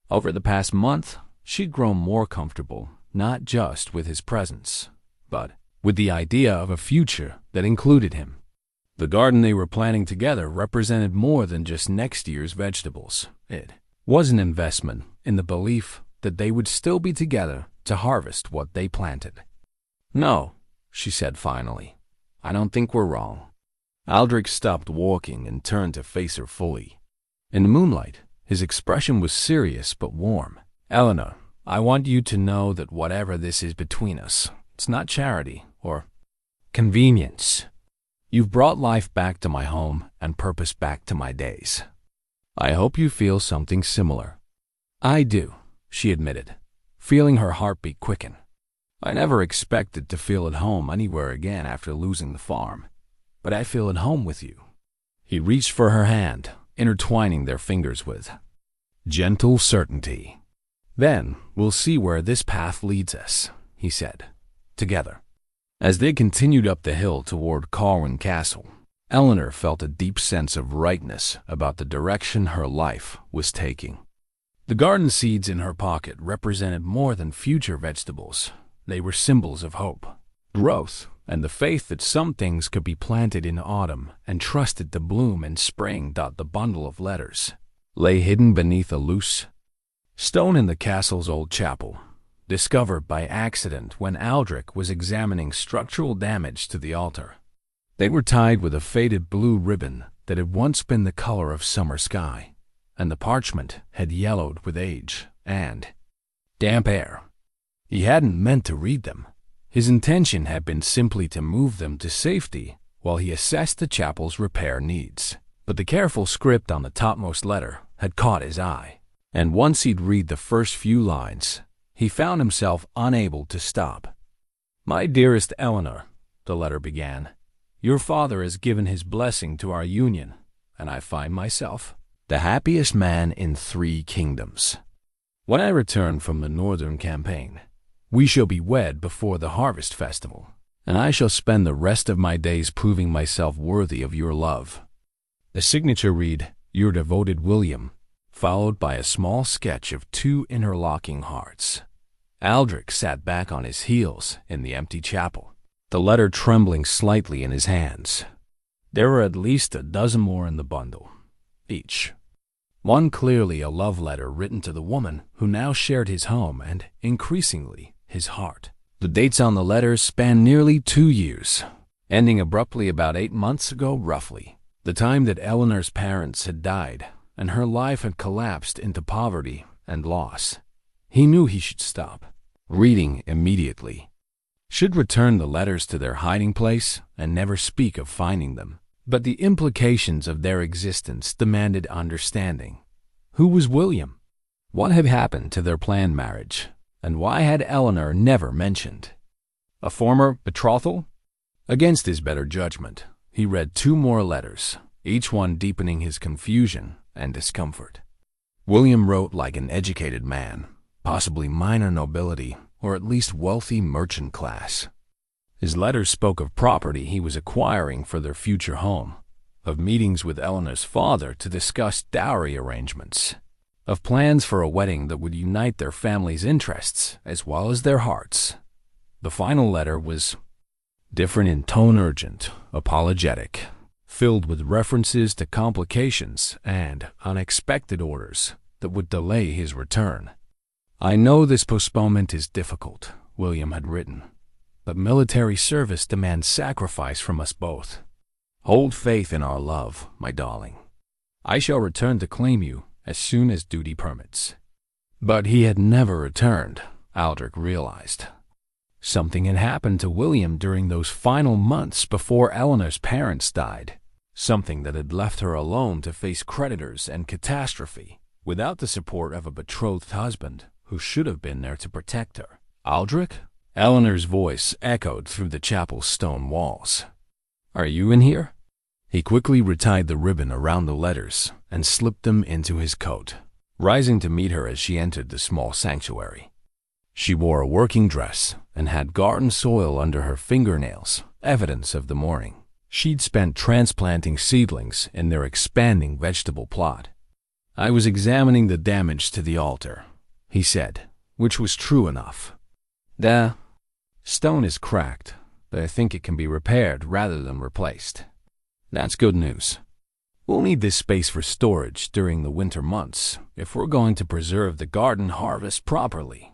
Over the past month, she'd grown more comfortable, not just with his presence, but with the idea of a future that included him. The garden they were planning together represented more than just next year's vegetables. It was an investment in the belief that they would still be together to harvest what they planted. "No," she said finally. "I don't think we're wrong." Aldric stopped walking and turned to face her fully. In the moonlight, his expression was serious but warm. "Elinor, I want you to know that whatever this is between us, it's not charity or convenience. You've brought life back to my home and purpose back to my days. I hope you feel something similar." "I do," she admitted, feeling her heartbeat quicken. "I never expected to feel at home anywhere again after losing the farm, but I feel at home with you." He reached for her hand, intertwining their fingers with gentle certainty. "Then we'll see where this path leads us," he said, "together." As they continued up the hill toward Carwin Castle, Elinor felt a deep sense of rightness about the direction her life was taking. The garden seeds in her pocket represented more than future vegetables. They were symbols of hope, growth, and the faith that some things could be planted in autumn and trusted to bloom in spring. The bundle of letters lay hidden beneath a loose stone in the castle's old chapel, discovered by accident when Aldric was examining structural damage to the altar. They were tied with a faded blue ribbon that had once been the color of summer sky, and the parchment had yellowed with age and damp air. He hadn't meant to read them. His intention had been simply to move them to safety while he assessed the chapel's repair needs. But the careful script on the topmost letter had caught his eye, and once he'd read the first few lines, he found himself unable to stop. "My dearest Elinor," the letter began, "your father has given his blessing to our union, and I find myself the happiest man in 3 kingdoms. When I return from the northern campaign, we shall be wed before the harvest festival, and I shall spend the rest of my days proving myself worthy of your love." The signature read, "Your devoted William," followed by a small sketch of 2 interlocking hearts. Aldric sat back on his heels in the empty chapel, the letter trembling slightly in his hands. There were at least a dozen more in the bundle, each one clearly a love letter written to the woman who now shared his home and, increasingly, his heart. The dates on the letters spanned nearly 2 years, ending abruptly about 8 months ago roughly, the time that Elinor's parents had died and her life had collapsed into poverty and loss. He knew he should stop reading immediately, should return the letters to their hiding place and never speak of finding them. But the implications of their existence demanded understanding. Who was William? What had happened to their planned marriage? And why had Elinor never mentioned? A former betrothal? Against his better judgment, he read 2 more letters, each one deepening his confusion and discomfort. William wrote like an educated man, possibly minor nobility or at least wealthy merchant class. His letters spoke of property he was acquiring for their future home, of meetings with Elinor's father to discuss dowry arrangements, of plans for a wedding that would unite their family's interests as well as their hearts. The final letter was different in tone, urgent, apologetic, filled with references to complications and unexpected orders that would delay his return. "I know this postponement is difficult," William had written, "but military service demands sacrifice from us both. Hold faith in our love, my darling. I shall return to claim you as soon as duty permits." But he had never returned, Aldric realized. Something had happened to William during those final months before Elinor's parents died, something that had left her alone to face creditors and catastrophe, without the support of a betrothed husband who should have been there to protect her. "Aldric?" Elinor's voice echoed through the chapel's stone walls. "Are you in here?" He quickly retied the ribbon around the letters and slipped them into his coat, rising to meet her as she entered the small sanctuary. She wore a working dress and had garden soil under her fingernails, evidence of the morning she'd spent transplanting seedlings in their expanding vegetable plot. "I was examining the damage to the altar," he said, which was true enough. "The stone is cracked, but I think it can be repaired rather than replaced." "That's good news. We'll need this space for storage during the winter months if we're going to preserve the garden harvest properly."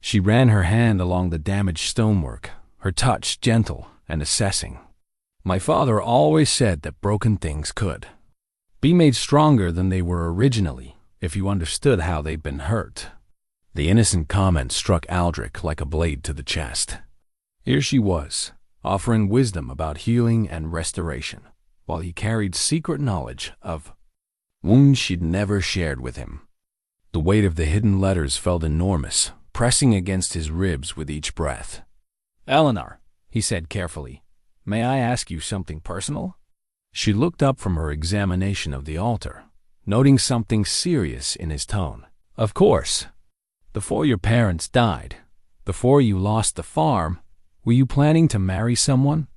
She ran her hand along the damaged stonework, her touch gentle and assessing. "My father always said that broken things could be made stronger than they were originally if you understood how they'd been hurt." The innocent comment struck Aldric like a blade to the chest. Here she was, offering wisdom about healing and restoration, while he carried secret knowledge of wounds she'd never shared with him. The weight of the hidden letters felt enormous, pressing against his ribs with each breath. "Elinor," he said carefully, "may I ask you something personal?" She looked up from her examination of the altar, noting something serious in his tone. "Of course. Before your parents died, before you lost the farm, were you planning to marry someone?"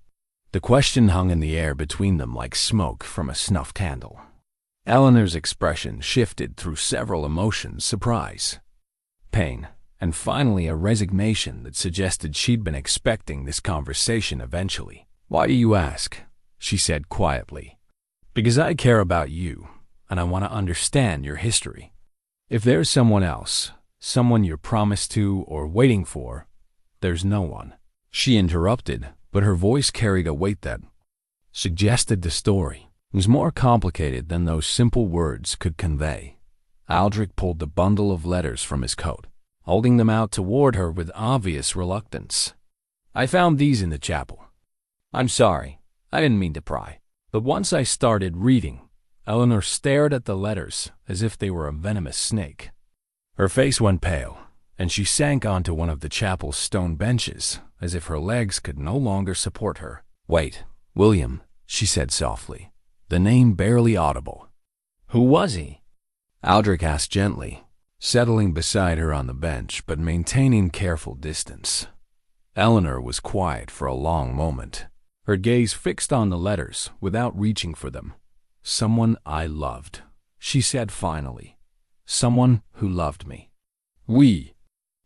The question hung in the air between them like smoke from a snuff candle. Elinor's expression shifted through several emotions: surprise, pain, and finally a resignation that suggested she'd been expecting this conversation eventually. "Why do you ask?" she said quietly. "Because I care about you, and I want to understand your history. If there's someone else, someone you're promised to or waiting for, there's no one." She interrupted, but her voice carried a weight that suggested the story was more complicated than those simple words could convey. Aldric pulled the bundle of letters from his coat, holding them out toward her with obvious reluctance. "I found these in the chapel. I'm sorry, I didn't mean to pry." But once I started reading, Elinor stared at the letters as if they were a venomous snake. Her face went pale, and she sank onto one of the chapel's stone benches as if her legs could no longer support her. "Wait, William," she said softly, the name barely audible. "Who was he?" Aldric asked gently, settling beside her on the bench but maintaining careful distance. Elinor was quiet for a long moment, her gaze fixed on the letters without reaching for them. "Someone I loved," she said finally. "Someone who loved me. We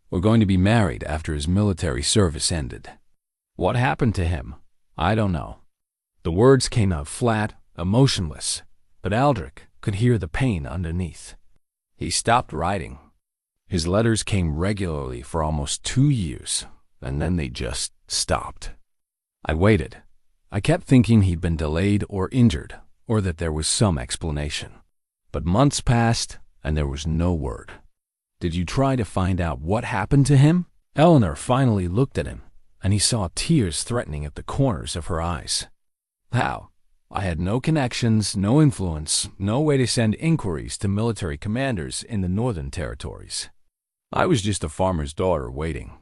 were going to be married after his military service ended. What happened to him? I don't know." The words came out flat, emotionless, but Aldric could hear the pain underneath. He stopped writing. His letters came regularly for almost 2 years, and then they just stopped. I waited. I kept thinking he'd been delayed or injured, or that there was some explanation. But months passed, and there was no word. "Did you try to find out what happened to him?" Elinor finally looked at him, and he saw tears threatening at the corners of her eyes. "How? I had no connections, no influence, no way to send inquiries to military commanders in the Northern Territories. I was just a farmer's daughter waiting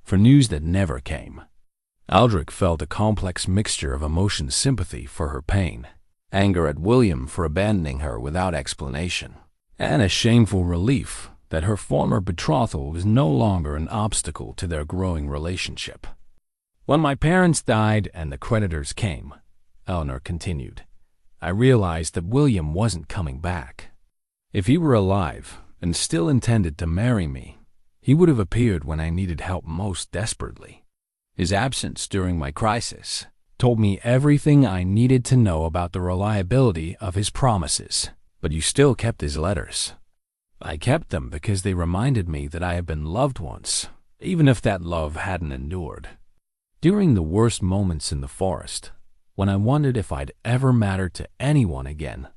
for news that never came." Aldric felt a complex mixture of emotion, sympathy for her pain, anger at William for abandoning her without explanation, and a shameful relief that her former betrothal was no longer an obstacle to their growing relationship. "When my parents died and the creditors came," Elinor continued, "I realized that William wasn't coming back. If he were alive and still intended to marry me, he would have appeared when I needed help most desperately. His absence during my crisis told me everything I needed to know about the reliability of his promises. But you still kept his letters." "I kept them because they reminded me that I had been loved once, even if that love hadn't endured. During the worst moments in the forest, when I wondered if I'd ever matter to anyone again,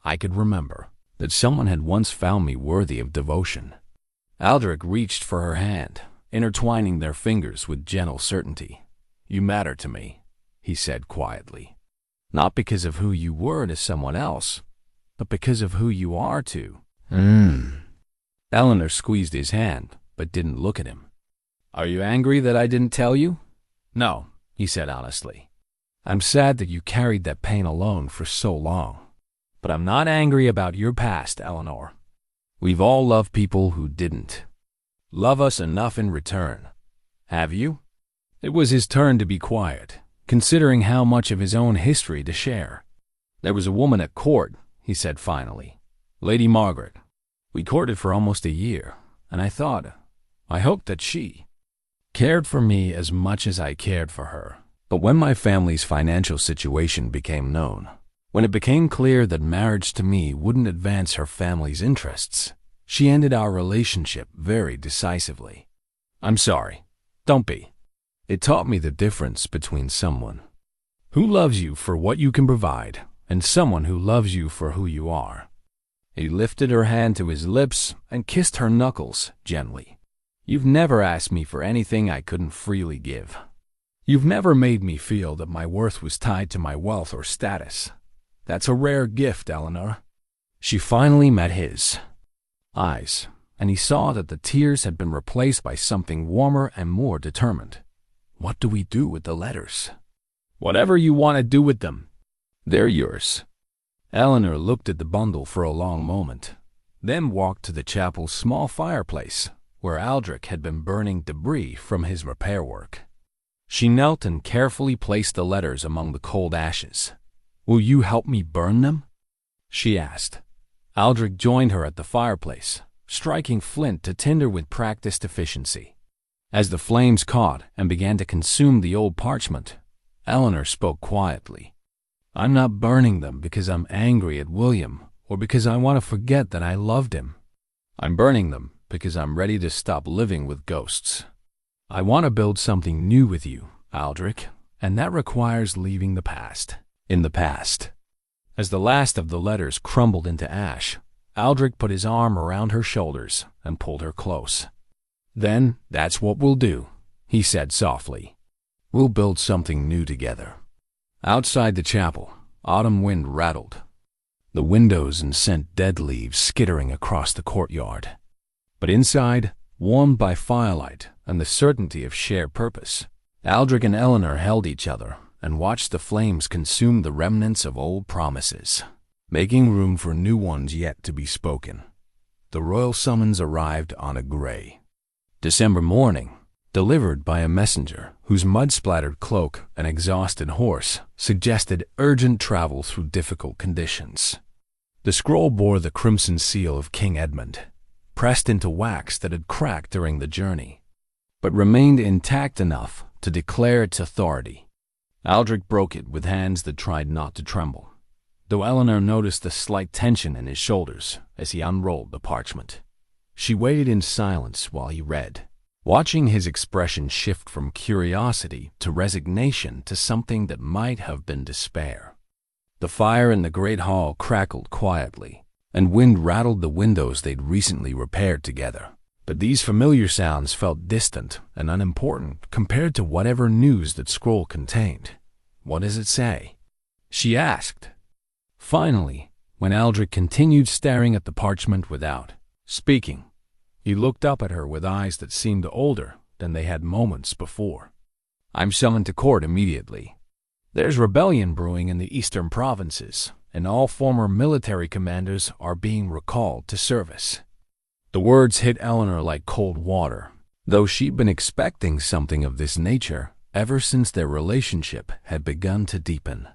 I could remember that someone had once found me worthy of devotion." Aldric reached for her hand, intertwining their fingers with gentle certainty. "You matter to me," he said quietly. "Not because of who you were to someone else, but because of who you are to." Elinor squeezed his hand, but didn't look at him. "Are you angry that I didn't tell you?" "No," he said honestly. "I'm sad that you carried that pain alone for so long. But I'm not angry about your past, Elinor. We've all loved people who didn't love us enough in return. Have you?" It was his turn to be quiet, considering how much of his own history to share. "There was a woman at court," he said finally. "Lady Margaret. We courted for almost a year, and I hoped that she cared for me as much as I cared for her. But when my family's financial situation became known, when it became clear that marriage to me wouldn't advance her family's interests, she ended our relationship very decisively. I'm sorry. Don't be. It taught me the difference between someone who loves you for what you can provide and someone who loves you for who you are." He lifted her hand to his lips and kissed her knuckles gently. "You've never asked me for anything I couldn't freely give. You've never made me feel that my worth was tied to my wealth or status. That's a rare gift, Elinor." She finally met his eyes, and he saw that the tears had been replaced by something warmer and more determined. "What do we do with the letters?" "Whatever you want to do with them. They're yours." Elinor looked at the bundle for a long moment, then walked to the chapel's small fireplace, where Aldric had been burning debris from his repair work. She knelt and carefully placed the letters among the cold ashes. "Will you help me burn them?" she asked. Aldric joined her at the fireplace, striking flint to tinder with practiced efficiency. As the flames caught and began to consume the old parchment, Elinor spoke quietly. "I'm not burning them because I'm angry at William or because I want to forget that I loved him. I'm burning them because I'm ready to stop living with ghosts. I want to build something new with you, Aldric, and that requires leaving the past. In the past. As the last of the letters crumbled into ash, Aldric put his arm around her shoulders and pulled her close. "Then that's what we'll do," he said softly. "We'll build something new together." Outside the chapel, autumn wind rattled the windows and sent dead leaves skittering across the courtyard. But inside, warmed by firelight and the certainty of shared purpose, Aldric and Elinor held each other and watched the flames consume the remnants of old promises, making room for new ones yet to be spoken. The royal summons arrived on a gray December morning, delivered by a messenger whose mud-splattered cloak and exhausted horse suggested urgent travel through difficult conditions. The scroll bore the crimson seal of King Edmund, pressed into wax that had cracked during the journey, but remained intact enough to declare its authority. Aldric broke it with hands that tried not to tremble, though Elinor noticed the slight tension in his shoulders as he unrolled the parchment. She waited in silence while he read, watching his expression shift from curiosity to resignation to something that might have been despair. The fire in the great hall crackled quietly, and wind rattled the windows they'd recently repaired together. But these familiar sounds felt distant and unimportant compared to whatever news that scroll contained. "What does it say?" she asked. Finally, when Aldric continued staring at the parchment without speaking, he looked up at her with eyes that seemed older than they had moments before. "I'm summoned to court immediately. There's rebellion brewing in the eastern provinces, and all former military commanders are being recalled to service." The words hit Elinor like cold water, though she'd been expecting something of this nature ever since their relationship had begun to deepen.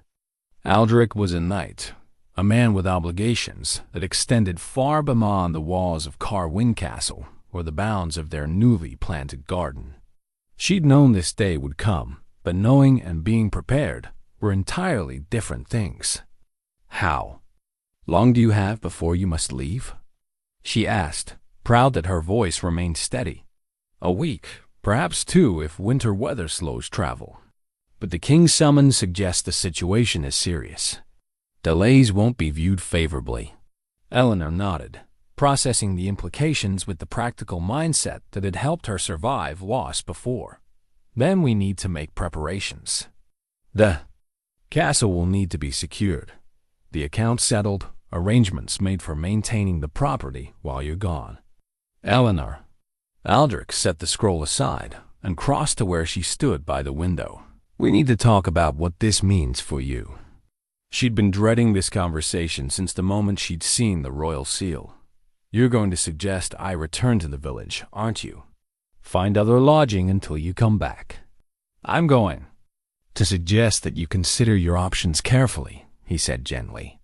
Aldric was a knight, a man with obligations that extended far beyond the walls of Carwyn Castle or the bounds of their newly planted garden. She'd known this day would come, but knowing and being prepared were entirely different things. "How long do you have before you must leave?" she asked, proud that her voice remained steady. "A week, perhaps two if winter weather slows travel. But the king's summons suggests the situation is serious. Delays won't be viewed favorably." Elinor nodded, processing the implications with the practical mindset that had helped her survive loss before. "Then we need to make preparations. The castle will need to be secured, the accounts settled, arrangements made for maintaining the property while you're gone." "Elinor." Aldric set the scroll aside and crossed to where she stood by the window. "We need to talk about what this means for you." She'd been dreading this conversation since the moment she'd seen the royal seal. "You're going to suggest I return to the village, aren't you? Find other lodging until you come back." "I'm going to suggest that you consider your options carefully," he said gently.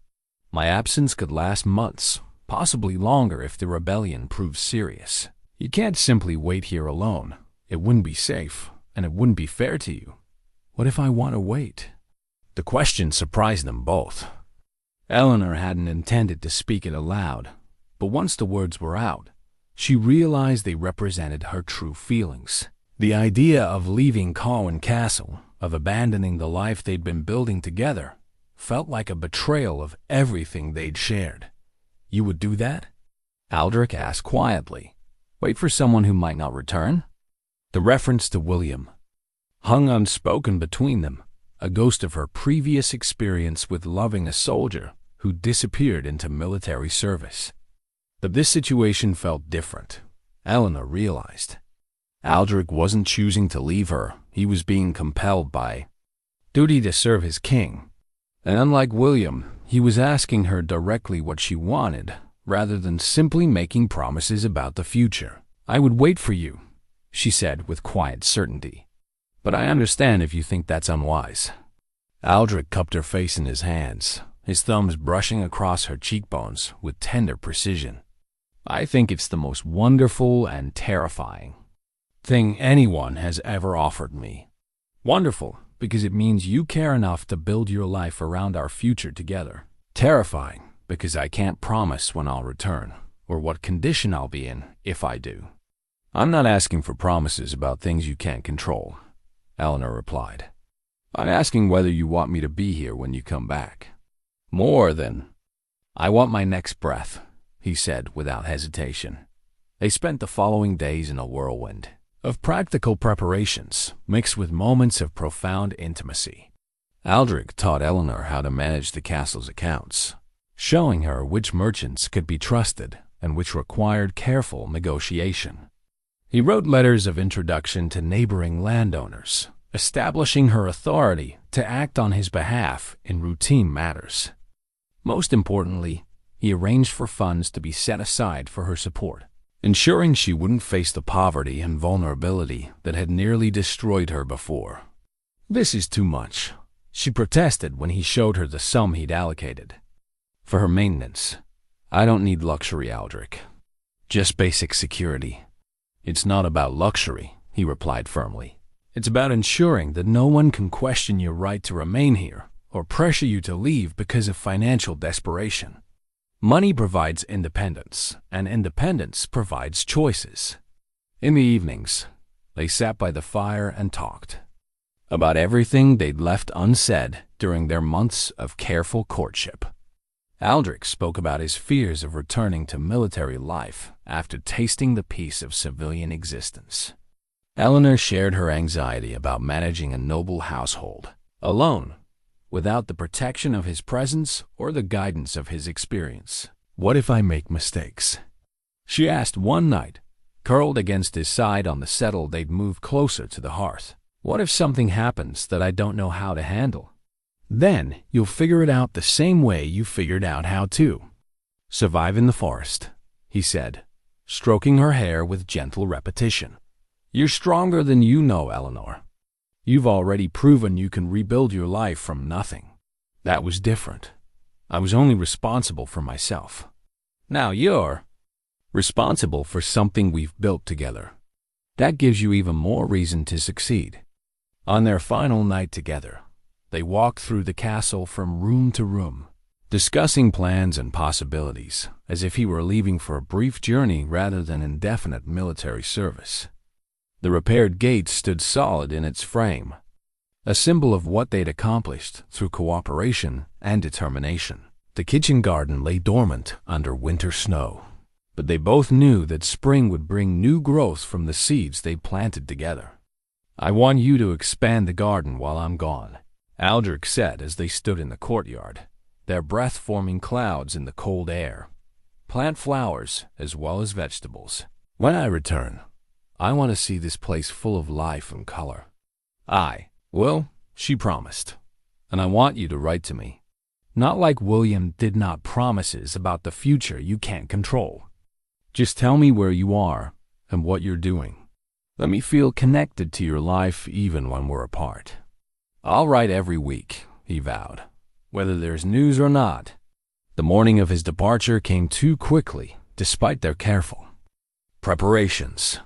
"My absence could last months, possibly longer if the rebellion proves serious. You can't simply wait here alone. It wouldn't be safe, and it wouldn't be fair to you. What if I want to wait?" The question surprised them both. Elinor hadn't intended to speak it aloud, but once the words were out, she realized they represented her true feelings. The idea of leaving Carwyn Castle, of abandoning the life they'd been building together, felt like a betrayal of everything they'd shared. "You would do that?" Aldric asked quietly. "Wait for someone who might not return?" The reference to William hung unspoken between them, a ghost of her previous experience with loving a soldier who disappeared into military service. But this situation felt different, Elinor realized. Aldric wasn't choosing to leave her, he was being compelled by duty to serve his king. And unlike William, he was asking her directly what she wanted, rather than simply making promises about the future. "I would wait for you," she said with quiet certainty. "But I understand if you think that's unwise." Aldric cupped her face in his hands, his thumbs brushing across her cheekbones with tender precision. "I think it's the most wonderful and terrifying thing anyone has ever offered me. Wonderful, because it means you care enough to build your life around our future together. Terrifying, because I can't promise when I'll return, or what condition I'll be in if I do." "I'm not asking for promises about things you can't control," Elinor replied. I'm asking whether you want me to be here when you come back. More than. I want my next breath, he said without hesitation. They spent the following days in a whirlwind of practical preparations mixed with moments of profound intimacy. Aldric taught Elinor how to manage the castle's accounts, showing her which merchants could be trusted and which required careful negotiation. He wrote letters of introduction to neighboring landowners, establishing her authority to act on his behalf in routine matters. Most importantly, he arranged for funds to be set aside for her support, ensuring she wouldn't face the poverty and vulnerability that had nearly destroyed her before. "This is too much," she protested when he showed her the sum he'd allocated. "For her maintenance, I don't need luxury, Aldric. Just basic security." "It's not about luxury," he replied firmly. "It's about ensuring that no one can question your right to remain here or pressure you to leave because of financial desperation. Money provides independence, and independence provides choices." In the evenings, they sat by the fire and talked about everything they'd left unsaid during their months of careful courtship. Aldric spoke about his fears of returning to military life after tasting the peace of civilian existence. Elinor shared her anxiety about managing a noble household, alone, without the protection of his presence or the guidance of his experience. "What if I make mistakes?" she asked one night, curled against his side on the settle they'd moved closer to the hearth. "What if something happens that I don't know how to handle?" "Then you'll figure it out the same way you figured out how to survive in the forest," he said, stroking her hair with gentle repetition. "You're stronger than you know, Elinor. You've already proven you can rebuild your life from nothing. That was different. I was only responsible for myself. Now you're responsible for something we've built together. That gives you even more reason to succeed." On their final night together, they walked through the castle from room to room, discussing plans and possibilities, as if he were leaving for a brief journey rather than indefinite military service. The repaired gate stood solid in its frame, a symbol of what they'd accomplished through cooperation and determination. The kitchen garden lay dormant under winter snow, but they both knew that spring would bring new growth from the seeds they'd planted together. "I want you to expand the garden while I'm gone," Aldric said as they stood in the courtyard, their breath forming clouds in the cold air. "Plant flowers as well as vegetables. When I return, I want to see this place full of life and color." "I will," she promised, "and I want you to write to me. Not like William did not promises about the future you can't control. Just tell me where you are and what you're doing. Let me feel connected to your life even when we're apart." "I'll write every week," he vowed, "whether there's news or not." The morning of his departure came too quickly, despite their careful preparations.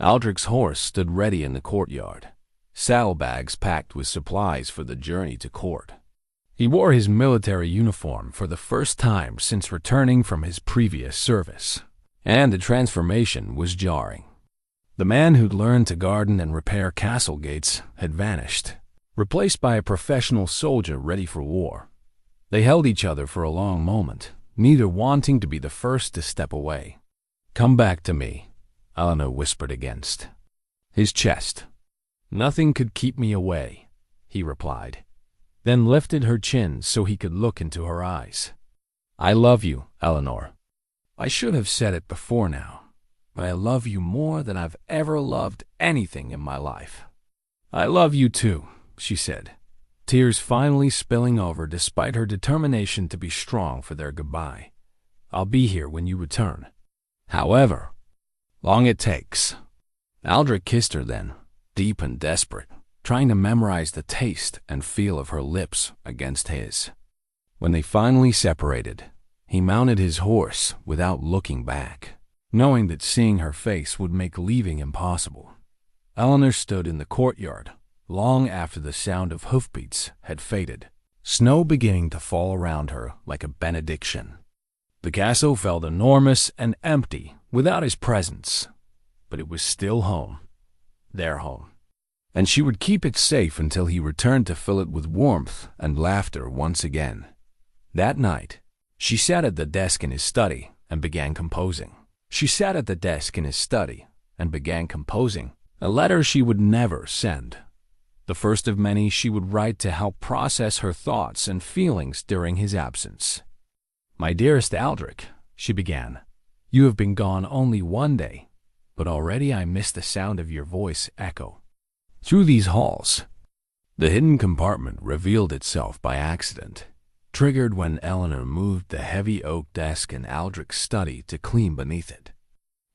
Aldric's horse stood ready in the courtyard, saddlebags packed with supplies for the journey to court. He wore his military uniform for the first time since returning from his previous service, and the transformation was jarring. The man who'd learned to garden and repair castle gates had vanished, replaced by a professional soldier ready for war. They held each other for a long moment, neither wanting to be the first to step away. "Come back to me," Elinor whispered against his chest. "Nothing could keep me away," he replied, then lifted her chin so he could look into her eyes. "I love you, Elinor. I should have said it before now, but I love you more than I've ever loved anything in my life." "I love you too," she said, tears finally spilling over despite her determination to be strong for their goodbye. "I'll be here when you return, however long it takes." Aldric kissed her then, deep and desperate, trying to memorize the taste and feel of her lips against his. When they finally separated, he mounted his horse without looking back, knowing that seeing her face would make leaving impossible. Elinor stood in the courtyard long after the sound of hoofbeats had faded, snow beginning to fall around her like a benediction. The castle felt enormous and empty without his presence, but it was still home, their home. and she would keep it safe until he returned to fill it with warmth and laughter once again. That night, she sat at the desk in his study and began composing. A letter she would never send. The first of many she would write to help process her thoughts and feelings during his absence. "My dearest Aldric," she began, "you have been gone only one day, but already I miss the sound of your voice echo through these halls." The hidden compartment revealed itself by accident, triggered when Elinor moved the heavy oak desk in Aldric's study to clean beneath it.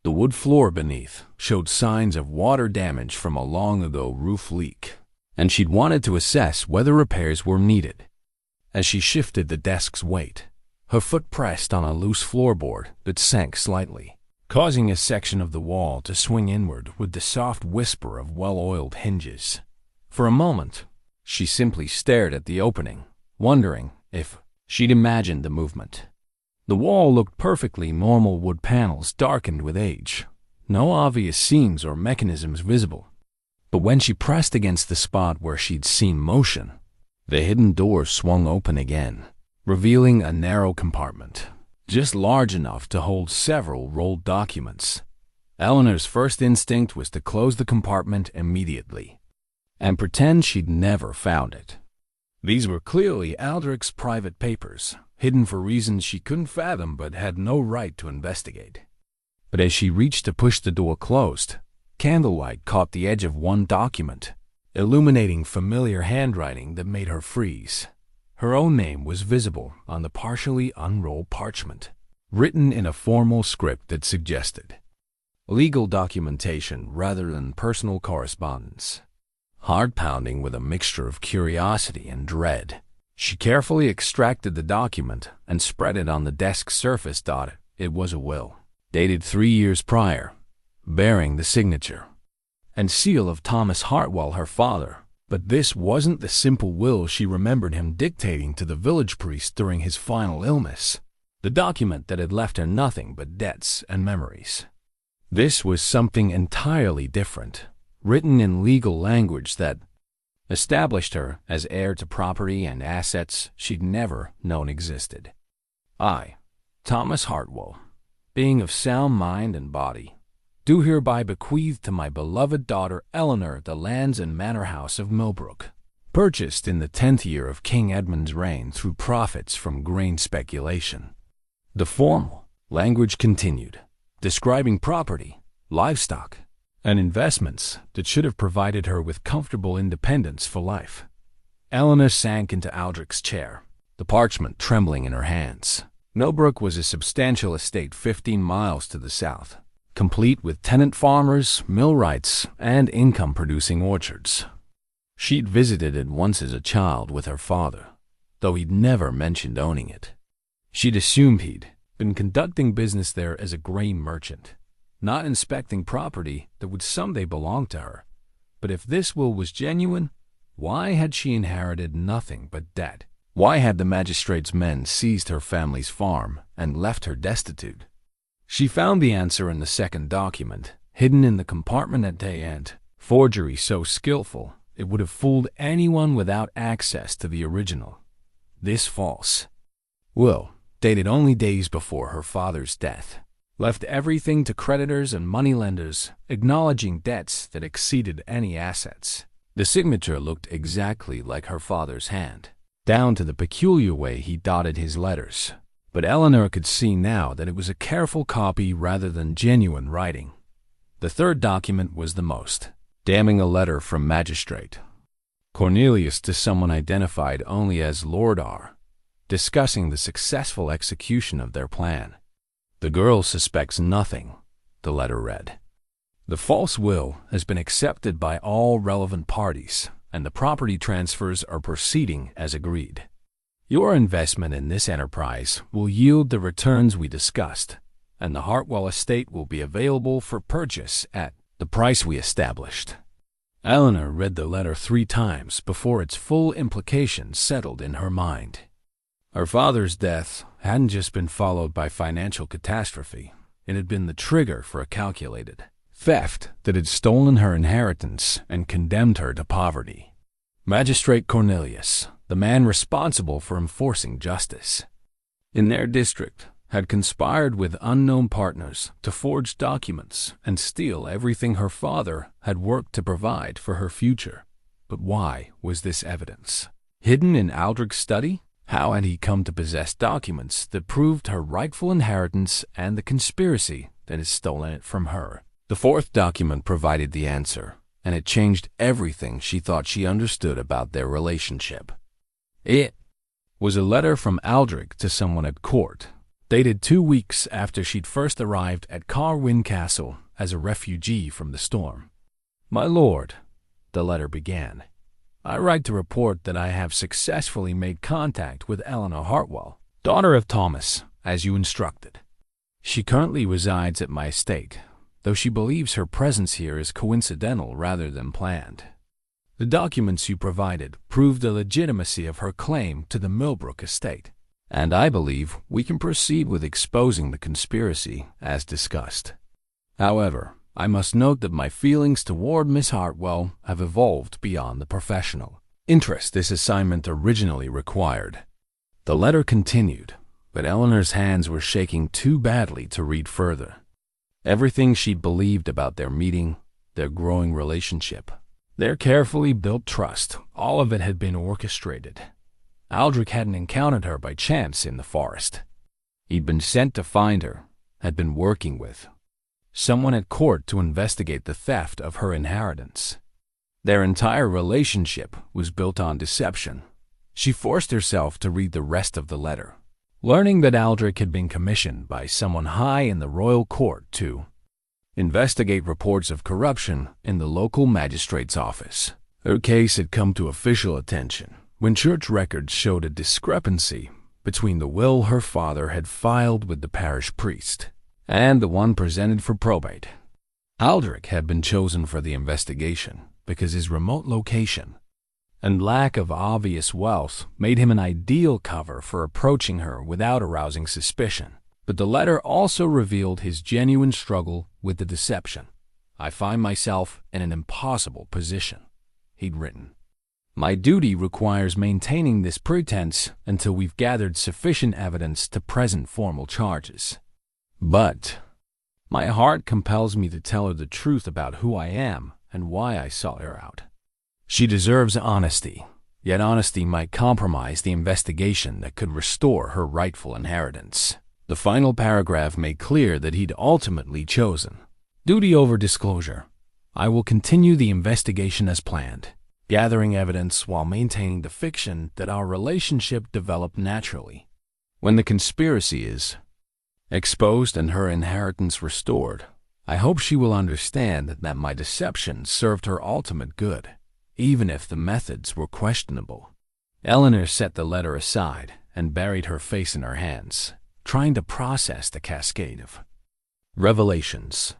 The wood floor beneath showed signs of water damage from a long-ago roof leak, and she'd wanted to assess whether repairs were needed. As she shifted the desk's weight, her foot pressed on a loose floorboard that sank slightly, causing a section of the wall to swing inward with the soft whisper of well-oiled hinges. For a moment, she simply stared at the opening, wondering if she'd imagined the movement. The wall looked perfectly normal, wood panels darkened with age, no obvious seams or mechanisms visible. But when she pressed against the spot where she'd seen motion, the hidden door swung open again, revealing a narrow compartment, just large enough to hold several rolled documents. Elinor's first instinct was to close the compartment immediately and pretend she'd never found it. These were clearly Aldric's private papers, hidden for reasons she couldn't fathom but had no right to investigate. But as she reached to push the door closed, candlelight caught the edge of one document, illuminating familiar handwriting that made her freeze. Her own name was visible on the partially unrolled parchment, written in a formal script that suggested legal documentation rather than personal correspondence. Heart-pounding with a mixture of curiosity and dread, she carefully extracted the document and spread it on the desk's surface. It was a will, dated 3 years prior, bearing the signature and seal of Thomas Hartwell, her father. But this wasn't the simple will she remembered him dictating to the village priest during his final illness, the document that had left her nothing but debts and memories. This was something entirely different, written in legal language that established her as heir to property and assets she'd never known existed. "I, Thomas Hartwell, being of sound mind and body, do hereby bequeath to my beloved daughter Elinor the lands and manor house of Millbrook, purchased in the 10th year of King Edmund's reign through profits from grain speculation." The formal language continued, describing property, livestock, and investments that should have provided her with comfortable independence for life. Elinor sank into Aldric's chair, the parchment trembling in her hands. Millbrook was a substantial estate 15 miles to the south, complete with tenant farmers, millwrights, and income-producing orchards. She'd visited it once as a child with her father, though he'd never mentioned owning it. She'd assumed he'd been conducting business there as a grain merchant, not inspecting property that would someday belong to her. But if this will was genuine, why had she inherited nothing but debt? Why had the magistrate's men seized her family's farm and left her destitute? She found the answer in the second document, hidden in the compartment at day end, forgery so skillful it would have fooled anyone without access to the original. This false will, dated only days before her father's death, left everything to creditors and moneylenders, acknowledging debts that exceeded any assets. The signature looked exactly like her father's hand, down to the peculiar way he dotted his letters. But Elinor could see now that it was a careful copy rather than genuine writing. The third document was the most damning, a letter from Magistrate Cornelius to someone identified only as Lord R, discussing the successful execution of their plan. "The girl suspects nothing," the letter read. "The false will has been accepted by all relevant parties, and the property transfers are proceeding as agreed. Your investment in this enterprise will yield the returns we discussed, and the Hartwell estate will be available for purchase at the price we established." Elinor read the letter 3 times before its full implications settled in her mind. Her father's death hadn't just been followed by financial catastrophe. It had been the trigger for a calculated, theft that had stolen her inheritance and condemned her to poverty. Magistrate Cornelius, the man responsible for enforcing justice in their district, had conspired with unknown partners to forge documents and steal everything her father had worked to provide for her future. But why was this evidence hidden in Aldric's study? How had he come to possess documents that proved her rightful inheritance and the conspiracy that had stolen it from her? The fourth document provided the answer, and it changed everything she thought she understood about their relationship. It was a letter from Aldric to someone at court, dated 2 weeks after she'd first arrived at Carwyn Castle as a refugee from the storm. "My lord," the letter began, "I write to report that I have successfully made contact with Elinor Hartwell, daughter of Thomas, as you instructed. She currently resides at my estate, though she believes her presence here is coincidental rather than planned. The documents you provided prove the legitimacy of her claim to the Millbrook estate, and I believe we can proceed with exposing the conspiracy as discussed. However, I must note that my feelings toward Miss Hartwell have evolved beyond the professional interest this assignment originally required." The letter continued, but Elinor's hands were shaking too badly to read further. Everything she'd believed about their meeting, their growing relationship, their carefully built trust, all of it had been orchestrated. Aldric hadn't encountered her by chance in the forest. He'd been sent to find her, had been working with someone at court to investigate the theft of her inheritance. Their entire relationship was built on deception. She forced herself to read the rest of the letter, learning that Aldric had been commissioned by someone high in the royal court to investigate reports of corruption in the local magistrate's office. Her case had come to official attention when church records showed a discrepancy between the will her father had filed with the parish priest and the one presented for probate. Aldric had been chosen for the investigation because his remote location and lack of obvious wealth made him an ideal cover for approaching her without arousing suspicion. But the letter also revealed his genuine struggle with the deception. "I find myself in an impossible position," he'd written. "My duty requires maintaining this pretense until we've gathered sufficient evidence to present formal charges. But my heart compels me to tell her the truth about who I am and why I sought her out. She deserves honesty, yet honesty might compromise the investigation that could restore her rightful inheritance." The final paragraph made clear that he'd ultimately chosen duty over disclosure. "I will continue the investigation as planned, gathering evidence while maintaining the fiction that our relationship developed naturally. When the conspiracy is exposed and her inheritance restored, I hope she will understand that my deception served her ultimate good, even if the methods were questionable." Elinor set the letter aside and buried her face in her hands, trying to process the cascade of revelations.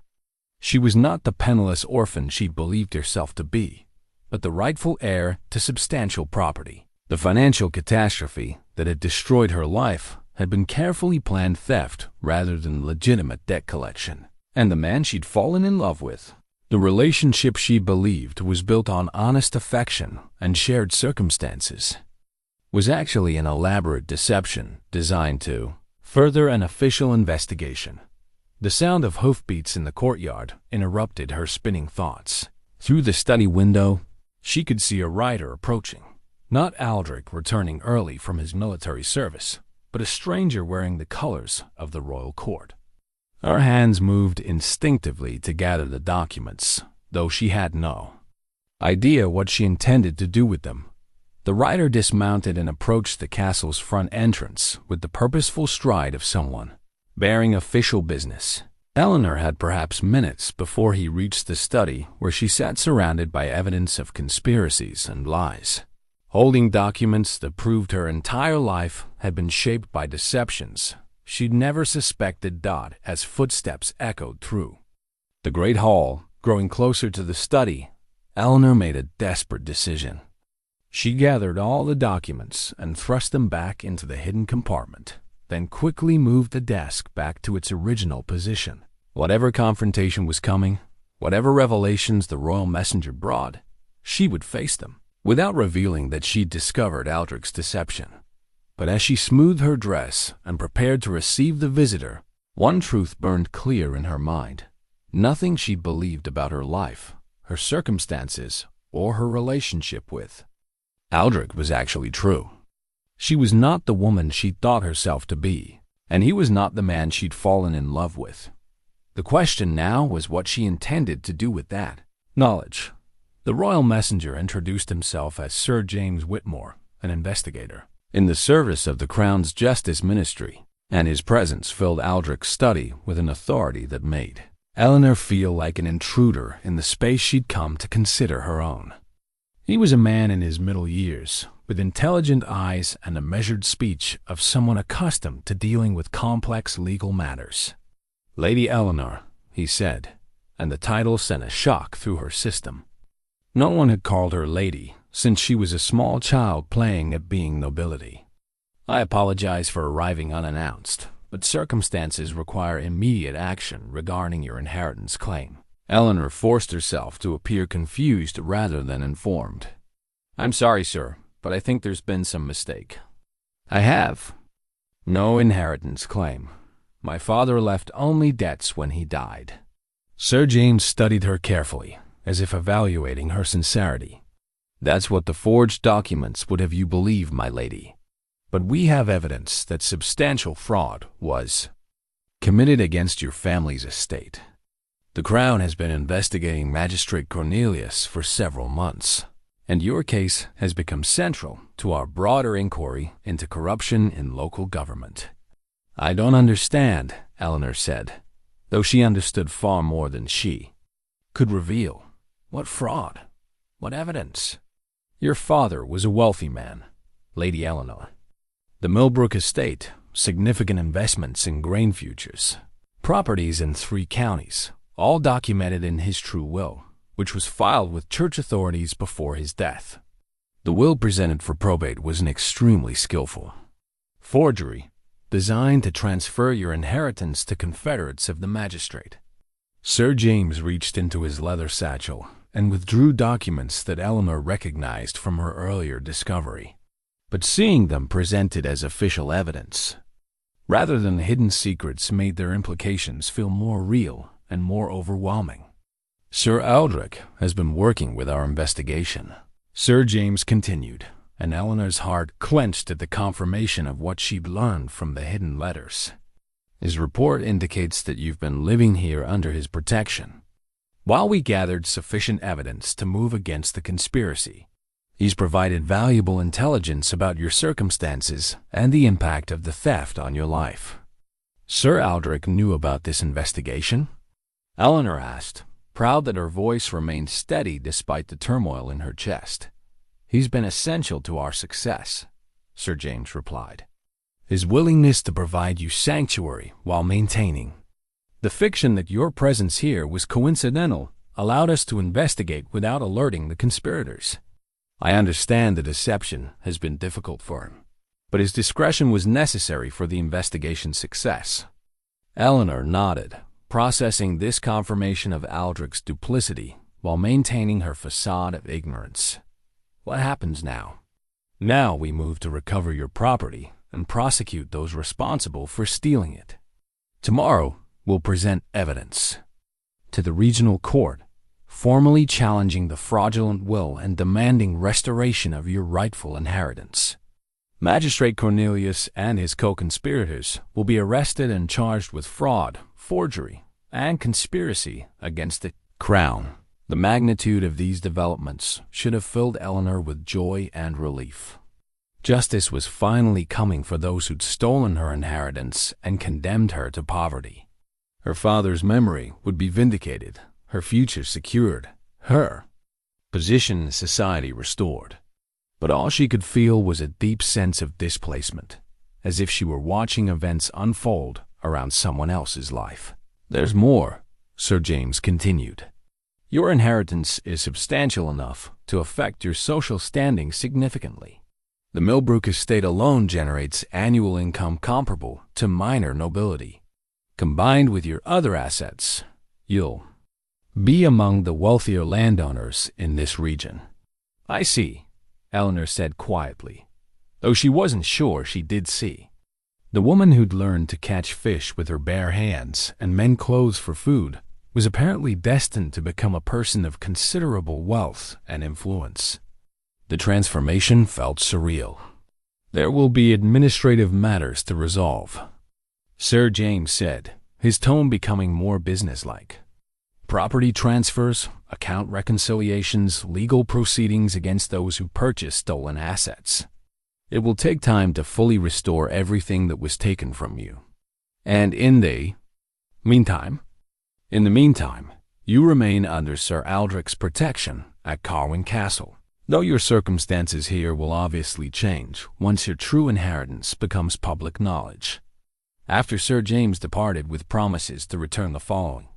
She was not the penniless orphan she believed herself to be, but the rightful heir to substantial property. The financial catastrophe that had destroyed her life had been carefully planned theft rather than legitimate debt collection. And the man she'd fallen in love with, the relationship she believed was built on honest affection and shared circumstances, was actually an elaborate deception designed to further an official investigation. The sound of hoofbeats in the courtyard interrupted her spinning thoughts. Through the study window, she could see a rider approaching. Not Aldric returning early from his military service, but a stranger wearing the colors of the royal court. Her hands moved instinctively to gather the documents, though she had no idea what she intended to do with them. The rider dismounted and approached the castle's front entrance with the purposeful stride of someone bearing official business. Elinor had perhaps minutes before he reached the study where she sat surrounded by evidence of conspiracies and lies, holding documents that proved her entire life had been shaped by deceptions she'd never suspected. As footsteps echoed through the great hall, growing closer to the study, Elinor made a desperate decision. She gathered all the documents and thrust them back into the hidden compartment, then quickly moved the desk back to its original position. Whatever confrontation was coming, Whatever revelations the royal messenger brought, she would face them, without revealing that she'd discovered Aldric's deception. But as she smoothed her dress and prepared to receive the visitor, one truth burned clear in her mind. Nothing she'd believed about her life, her circumstances, or her relationship with Aldric was actually true. She was not the woman she'd thought herself to be, and he was not the man she'd fallen in love with. The question now was what she intended to do with that knowledge. The royal messenger introduced himself as Sir James Whitmore, an investigator in the service of the Crown's Justice Ministry, and his presence filled Aldric's study with an authority that made Elinor feel like an intruder in the space she'd come to consider her own. He was a man in his middle years, with intelligent eyes and a measured speech of someone accustomed to dealing with complex legal matters. "Lady Elinor," he said, and the title sent a shock through her system. No one had called her lady since she was a small child playing at being nobility. "I apologize for arriving unannounced, but circumstances require immediate action regarding your inheritance claim." Elinor forced herself to appear confused rather than informed. "I'm sorry, sir, but I think there's been some mistake." "I have no inheritance claim. My father left only debts when he died." Sir James studied her carefully, as if evaluating her sincerity. "That's what the forged documents would have you believe, my lady. But we have evidence that substantial fraud was committed against your family's estate. The Crown has been investigating Magistrate Cornelius for several months, and your case has become central to our broader inquiry into corruption in local government." "I don't understand," Elinor said, though she understood far more than she could reveal. "What fraud? What evidence?" "Your father was a wealthy man, Lady Elinor. The Millbrook estate, significant investments in grain futures, properties in 3 counties, all documented in his true will, which was filed with church authorities before his death. The will presented for probate was an extremely skillful forgery, designed to transfer your inheritance to confederates of the magistrate." Sir James reached into his leather satchel and withdrew documents that Elinor recognized from her earlier discovery, but seeing them presented as official evidence, rather than hidden secrets, made their implications feel more real and more overwhelming. "Sir Aldric has been working with our investigation," Sir James continued, and Elinor's heart clenched at the confirmation of what she'd learned from the hidden letters. "His report indicates that you've been living here under his protection, while we gathered sufficient evidence to move against the conspiracy. He's provided valuable intelligence about your circumstances and the impact of the theft on your life." "Sir Aldric knew about this investigation?" Elinor asked, proud that her voice remained steady despite the turmoil in her chest. "He's been essential to our success," Sir James replied. "His willingness to provide you sanctuary while maintaining the fiction that your presence here was coincidental allowed us to investigate without alerting the conspirators. I understand the deception has been difficult for him, but his discretion was necessary for the investigation's success." Elinor nodded, processing this confirmation of Aldric's duplicity while maintaining her facade of ignorance. "What happens now?" "Now we move to recover your property and prosecute those responsible for stealing it. Tomorrow we'll present evidence to the regional court, formally challenging the fraudulent will and demanding restoration of your rightful inheritance. Magistrate Cornelius and his co-conspirators will be arrested and charged with fraud, forgery, and conspiracy against the Crown." The magnitude of these developments should have filled Elinor with joy and relief. Justice was finally coming for those who'd stolen her inheritance and condemned her to poverty. Her father's memory would be vindicated, her future secured, her position in society restored. But all she could feel was a deep sense of displacement, as if she were watching events unfold around someone else's life. "There's more," Sir James continued. "Your inheritance is substantial enough to affect your social standing significantly. The Millbrook estate alone generates annual income comparable to minor nobility. Combined with your other assets, you'll be among the wealthier landowners in this region. I see, Elinor said quietly, though she wasn't sure she did see. The woman who'd learned to catch fish with her bare hands and mend clothes for food was apparently destined to become a person of considerable wealth and influence. The transformation felt surreal. There will be administrative matters to resolve, Sir James said, his tone becoming more businesslike. Property transfers, account reconciliations, legal proceedings against those who purchased stolen assets. It will take time to fully restore everything that was taken from you. And in the meantime, you remain under Sir Aldric's protection at Carwin Castle, though your circumstances here will obviously change once your true inheritance becomes public knowledge. After Sir James departed with promises to return the following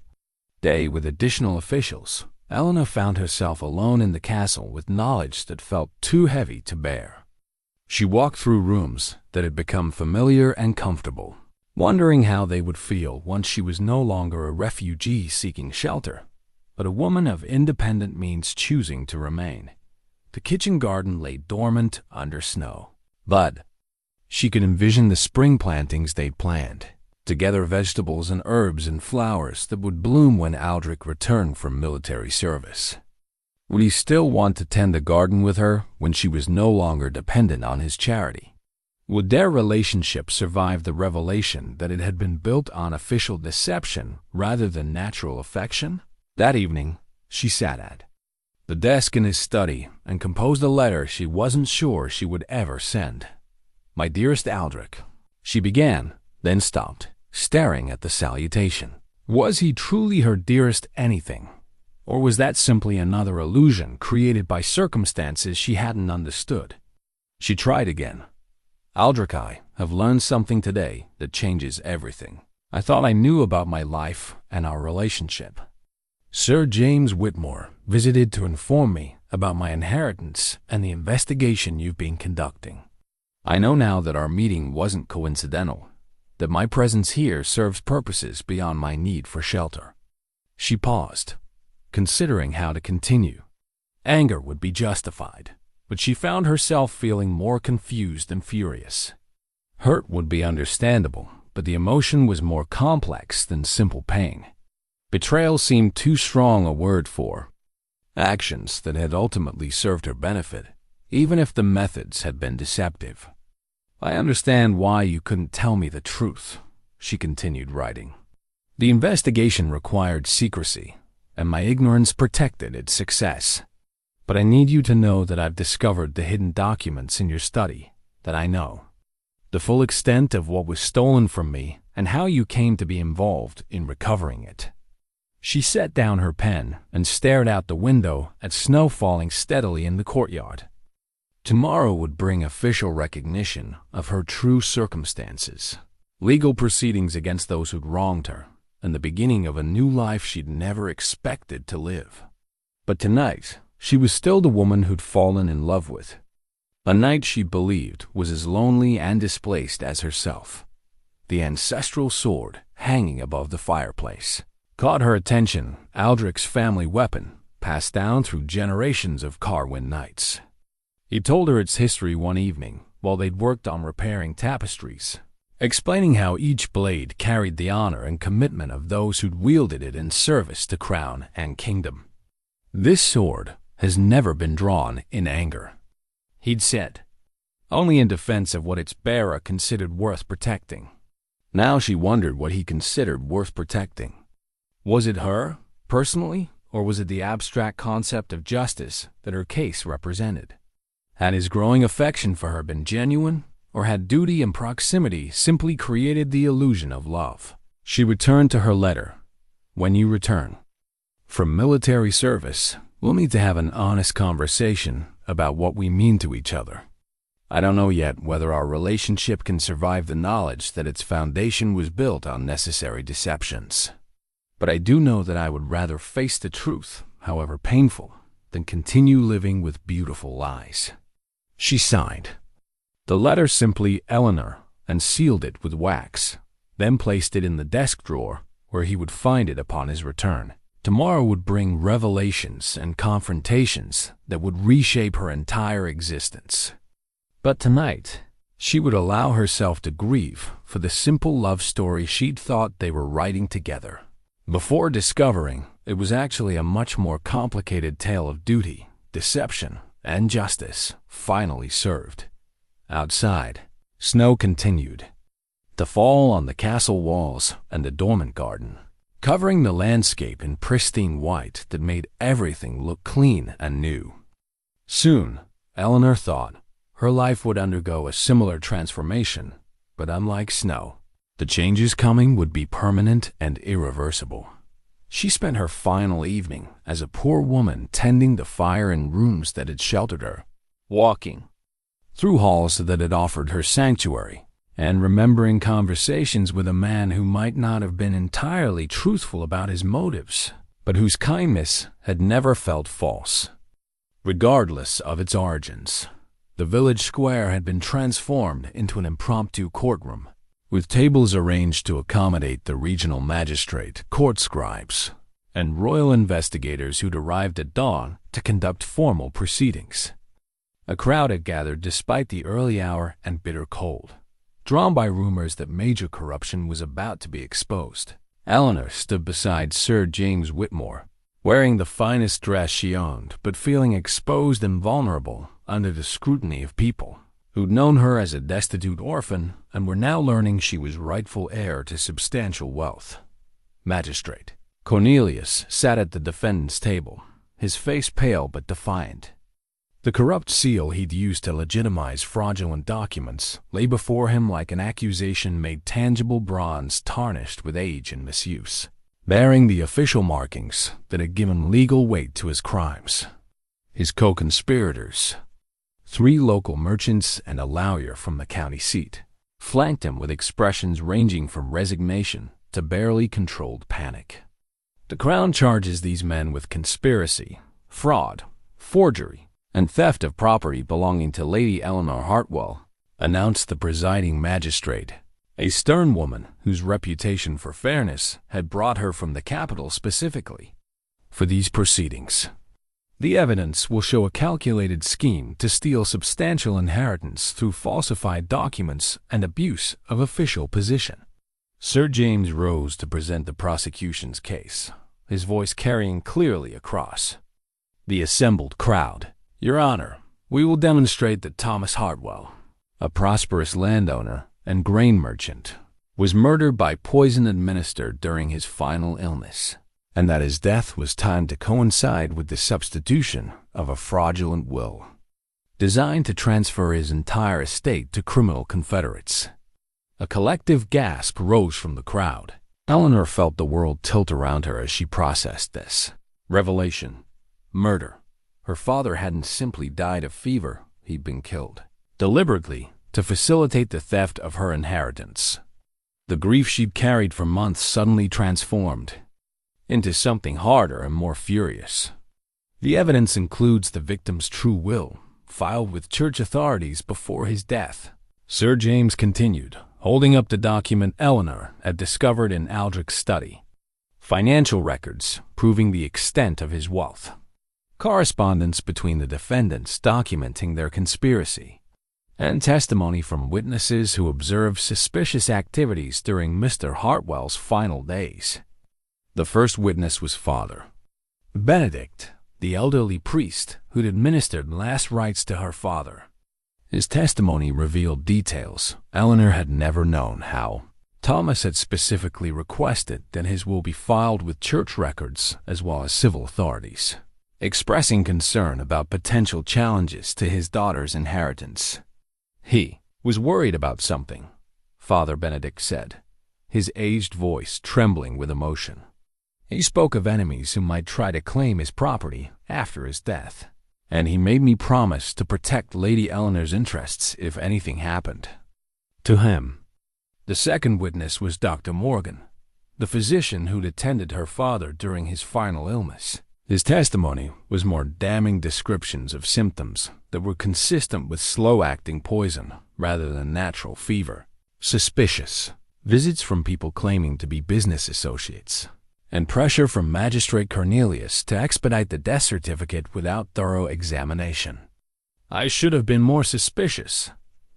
day with additional officials, Elinor found herself alone in the castle with knowledge that felt too heavy to bear. She walked through rooms that had become familiar and comfortable, wondering how they would feel once she was no longer a refugee seeking shelter, but a woman of independent means choosing to remain. The kitchen garden lay dormant under snow, but she could envision the spring plantings they'd planned, together vegetables and herbs and flowers that would bloom when Aldric returned from military service. Would he still want to tend the garden with her when she was no longer dependent on his charity? Would their relationship survive the revelation that it had been built on official deception rather than natural affection? That evening, she sat at the desk in his study and composed a letter she wasn't sure she would ever send. "My dearest Aldric," she began, then stopped, staring at the salutation. Was he truly her dearest anything? Or was that simply another illusion created by circumstances she hadn't understood? She tried again. "Aldric, I have learned something today that changes everything. I thought I knew about my life and our relationship. Sir James Whitmore visited to inform me about my inheritance and the investigation you've been conducting. I know now that our meeting wasn't coincidental, that my presence here serves purposes beyond my need for shelter." She paused, considering how to continue. Anger would be justified, but she found herself feeling more confused than furious. Hurt would be understandable, but the emotion was more complex than simple pain. Betrayal seemed too strong a word for actions that had ultimately served her benefit, even if the methods had been deceptive. "I understand why you couldn't tell me the truth," she continued writing. "The investigation required secrecy, and my ignorance protected its success. But I need you to know that I've discovered the hidden documents in your study, that I know the full extent of what was stolen from me and how you came to be involved in recovering it." She set down her pen and stared out the window at snow falling steadily in the courtyard. Tomorrow would bring official recognition of her true circumstances, legal proceedings against those who'd wronged her, and the beginning of a new life she'd never expected to live. But tonight, she was still the woman who'd fallen in love with. A night she believed was as lonely and displaced as herself. The ancestral sword, hanging above the fireplace, caught her attention, Aldric's family weapon, passed down through generations of Carwin knights. He told her its history one evening while they'd worked on repairing tapestries, explaining how each blade carried the honor and commitment of those who'd wielded it in service to crown and kingdom. "This sword has never been drawn in anger," he'd said, "only in defense of what its bearer considered worth protecting." Now she wondered what he considered worth protecting. Was it her, personally, or was it the abstract concept of justice that her case represented? Had his growing affection for her been genuine, or had duty and proximity simply created the illusion of love? She returned to her letter. "When you return from military service, we'll need to have an honest conversation about what we mean to each other. I don't know yet whether our relationship can survive the knowledge that its foundation was built on necessary deceptions. But I do know that I would rather face the truth, however painful, than continue living with beautiful lies." She signed the letter simply Elinor and sealed it with wax, then placed it in the desk drawer where he would find it upon his return. Tomorrow would bring revelations and confrontations that would reshape her entire existence. But tonight, she would allow herself to grieve for the simple love story she'd thought they were writing together, before discovering it was actually a much more complicated tale of duty, deception, and justice finally served. Outside, snow continued to fall on the castle walls and the dormant garden, covering the landscape in pristine white that made everything look clean and new. Soon, Elinor thought, her life would undergo a similar transformation, but unlike snow, the changes coming would be permanent and irreversible. She spent her final evening as a poor woman tending the fire in rooms that had sheltered her, walking through halls that had offered her sanctuary, and remembering conversations with a man who might not have been entirely truthful about his motives, but whose kindness had never felt false. Regardless of its origins, the village square had been transformed into an impromptu courtroom, with tables arranged to accommodate the regional magistrate, court scribes, and royal investigators who'd arrived at dawn to conduct formal proceedings. A crowd had gathered despite the early hour and bitter cold, drawn by rumors that major corruption was about to be exposed. Elinor stood beside Sir James Whitmore, wearing the finest dress she owned, but feeling exposed and vulnerable under the scrutiny of people who'd known her as a destitute orphan and were now learning she was rightful heir to substantial wealth. Magistrate Cornelius sat at the defendant's table, his face pale but defiant. The corrupt seal he'd used to legitimize fraudulent documents lay before him like an accusation made tangible bronze tarnished with age and misuse, bearing the official markings that had given legal weight to his crimes. His co-conspirators, 3 local merchants and a lawyer from the county seat, flanked him with expressions ranging from resignation to barely controlled panic. The Crown charges these men with conspiracy, fraud, forgery, and theft of property belonging to Lady Elinor Hartwell, announced the presiding magistrate, a stern woman whose reputation for fairness had brought her from the capital specifically for these proceedings. The evidence will show a calculated scheme to steal substantial inheritance through falsified documents and abuse of official position. Sir James rose to present the prosecution's case, his voice carrying clearly across the assembled crowd. Your Honor, we will demonstrate that Thomas Hartwell, a prosperous landowner and grain merchant, was murdered by poison administered during his final illness, and that his death was timed to coincide with the substitution of a fraudulent will, designed to transfer his entire estate to criminal confederates. A collective gasp rose from the crowd. Elinor felt the world tilt around her as she processed this revelation. Murder. Her father hadn't simply died of fever, he'd been killed, deliberately, to facilitate the theft of her inheritance. The grief she'd carried for months suddenly transformed into something harder and more furious. The evidence includes the victim's true will, filed with church authorities before his death. Sir James continued, holding up the document Elinor had discovered in Aldric's study. Financial records proving the extent of his wealth. Correspondence between the defendants documenting their conspiracy, and testimony from witnesses who observed suspicious activities during Mr. Hartwell's final days. The first witness was Father Benedict, the elderly priest who'd administered last rites to her father. His testimony revealed details Elinor had never known. How Thomas had specifically requested that his will be filed with church records as well as civil authorities, expressing concern about potential challenges to his daughter's inheritance. He was worried about something, Father Benedict said, his aged voice trembling with emotion. He spoke of enemies who might try to claim his property after his death, and he made me promise to protect Lady Elinor's interests if anything happened to him. The second witness was Dr. Morgan, the physician who'd attended her father during his final illness. His testimony was more damning descriptions of symptoms that were consistent with slow-acting poison rather than natural fever. Suspicious visits from people claiming to be business associates, and pressure from Magistrate Cornelius to expedite the death certificate without thorough examination. "I should have been more suspicious,"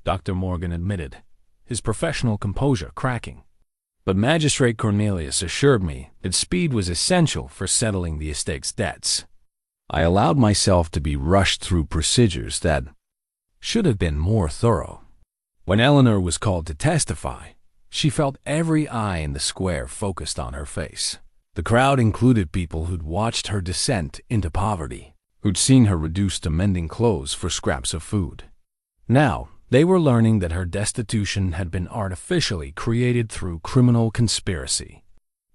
Dr. Morgan admitted, his professional composure cracking. "But Magistrate Cornelius assured me that speed was essential for settling the estate's debts. I allowed myself to be rushed through procedures that should have been more thorough." When Elinor was called to testify, she felt every eye in the square focused on her face. The crowd included people who'd watched her descent into poverty, who'd seen her reduced to mending clothes for scraps of food. Now, they were learning that her destitution had been artificially created through criminal conspiracy.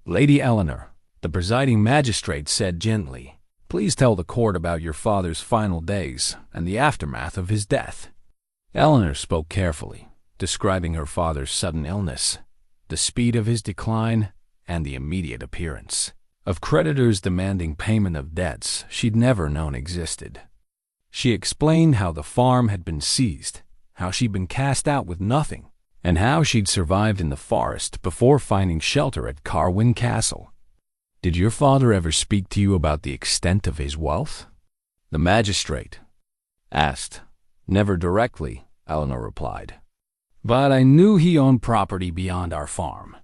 "Lady Elinor," the presiding magistrate said gently, "please tell the court about your father's final days and the aftermath of his death." Elinor spoke carefully, describing her father's sudden illness, the speed of his decline, and the immediate appearance of creditors demanding payment of debts she'd never known existed. She explained how the farm had been seized, how she'd been cast out with nothing, and how she'd survived in the forest before finding shelter at Carwyn Castle. "Did your father ever speak to you about the extent of his wealth?" the magistrate asked. "Never directly," Elinor replied. "But I knew he owned property beyond our farm.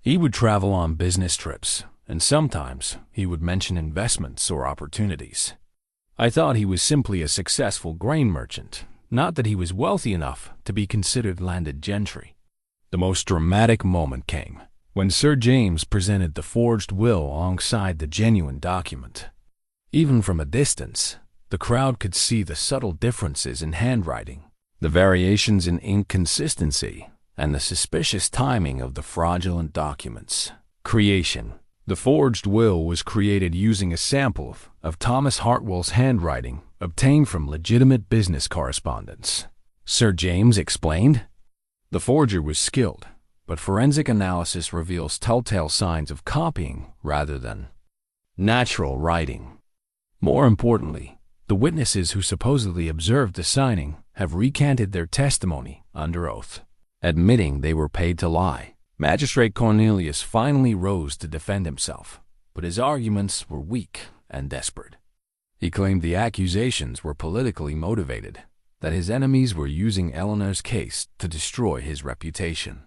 He would travel on business trips, and sometimes he would mention investments or opportunities. I thought he was simply a successful grain merchant, not that he was wealthy enough to be considered landed gentry." The most dramatic moment came when Sir James presented the forged will alongside the genuine document. Even from a distance, the crowd could see the subtle differences in handwriting, the variations in ink consistency, and the suspicious timing of the fraudulent documents. Creation. The forged will was created using a sample of Thomas Hartwell's handwriting obtained from legitimate business correspondence, Sir James explained. The forger was skilled, but forensic analysis reveals telltale signs of copying rather than natural writing. More importantly, the witnesses who supposedly observed the signing have recanted their testimony under oath, admitting they were paid to lie. Magistrate Cornelius finally rose to defend himself, but his arguments were weak and desperate. He claimed the accusations were politically motivated, that his enemies were using Elinor's case to destroy his reputation.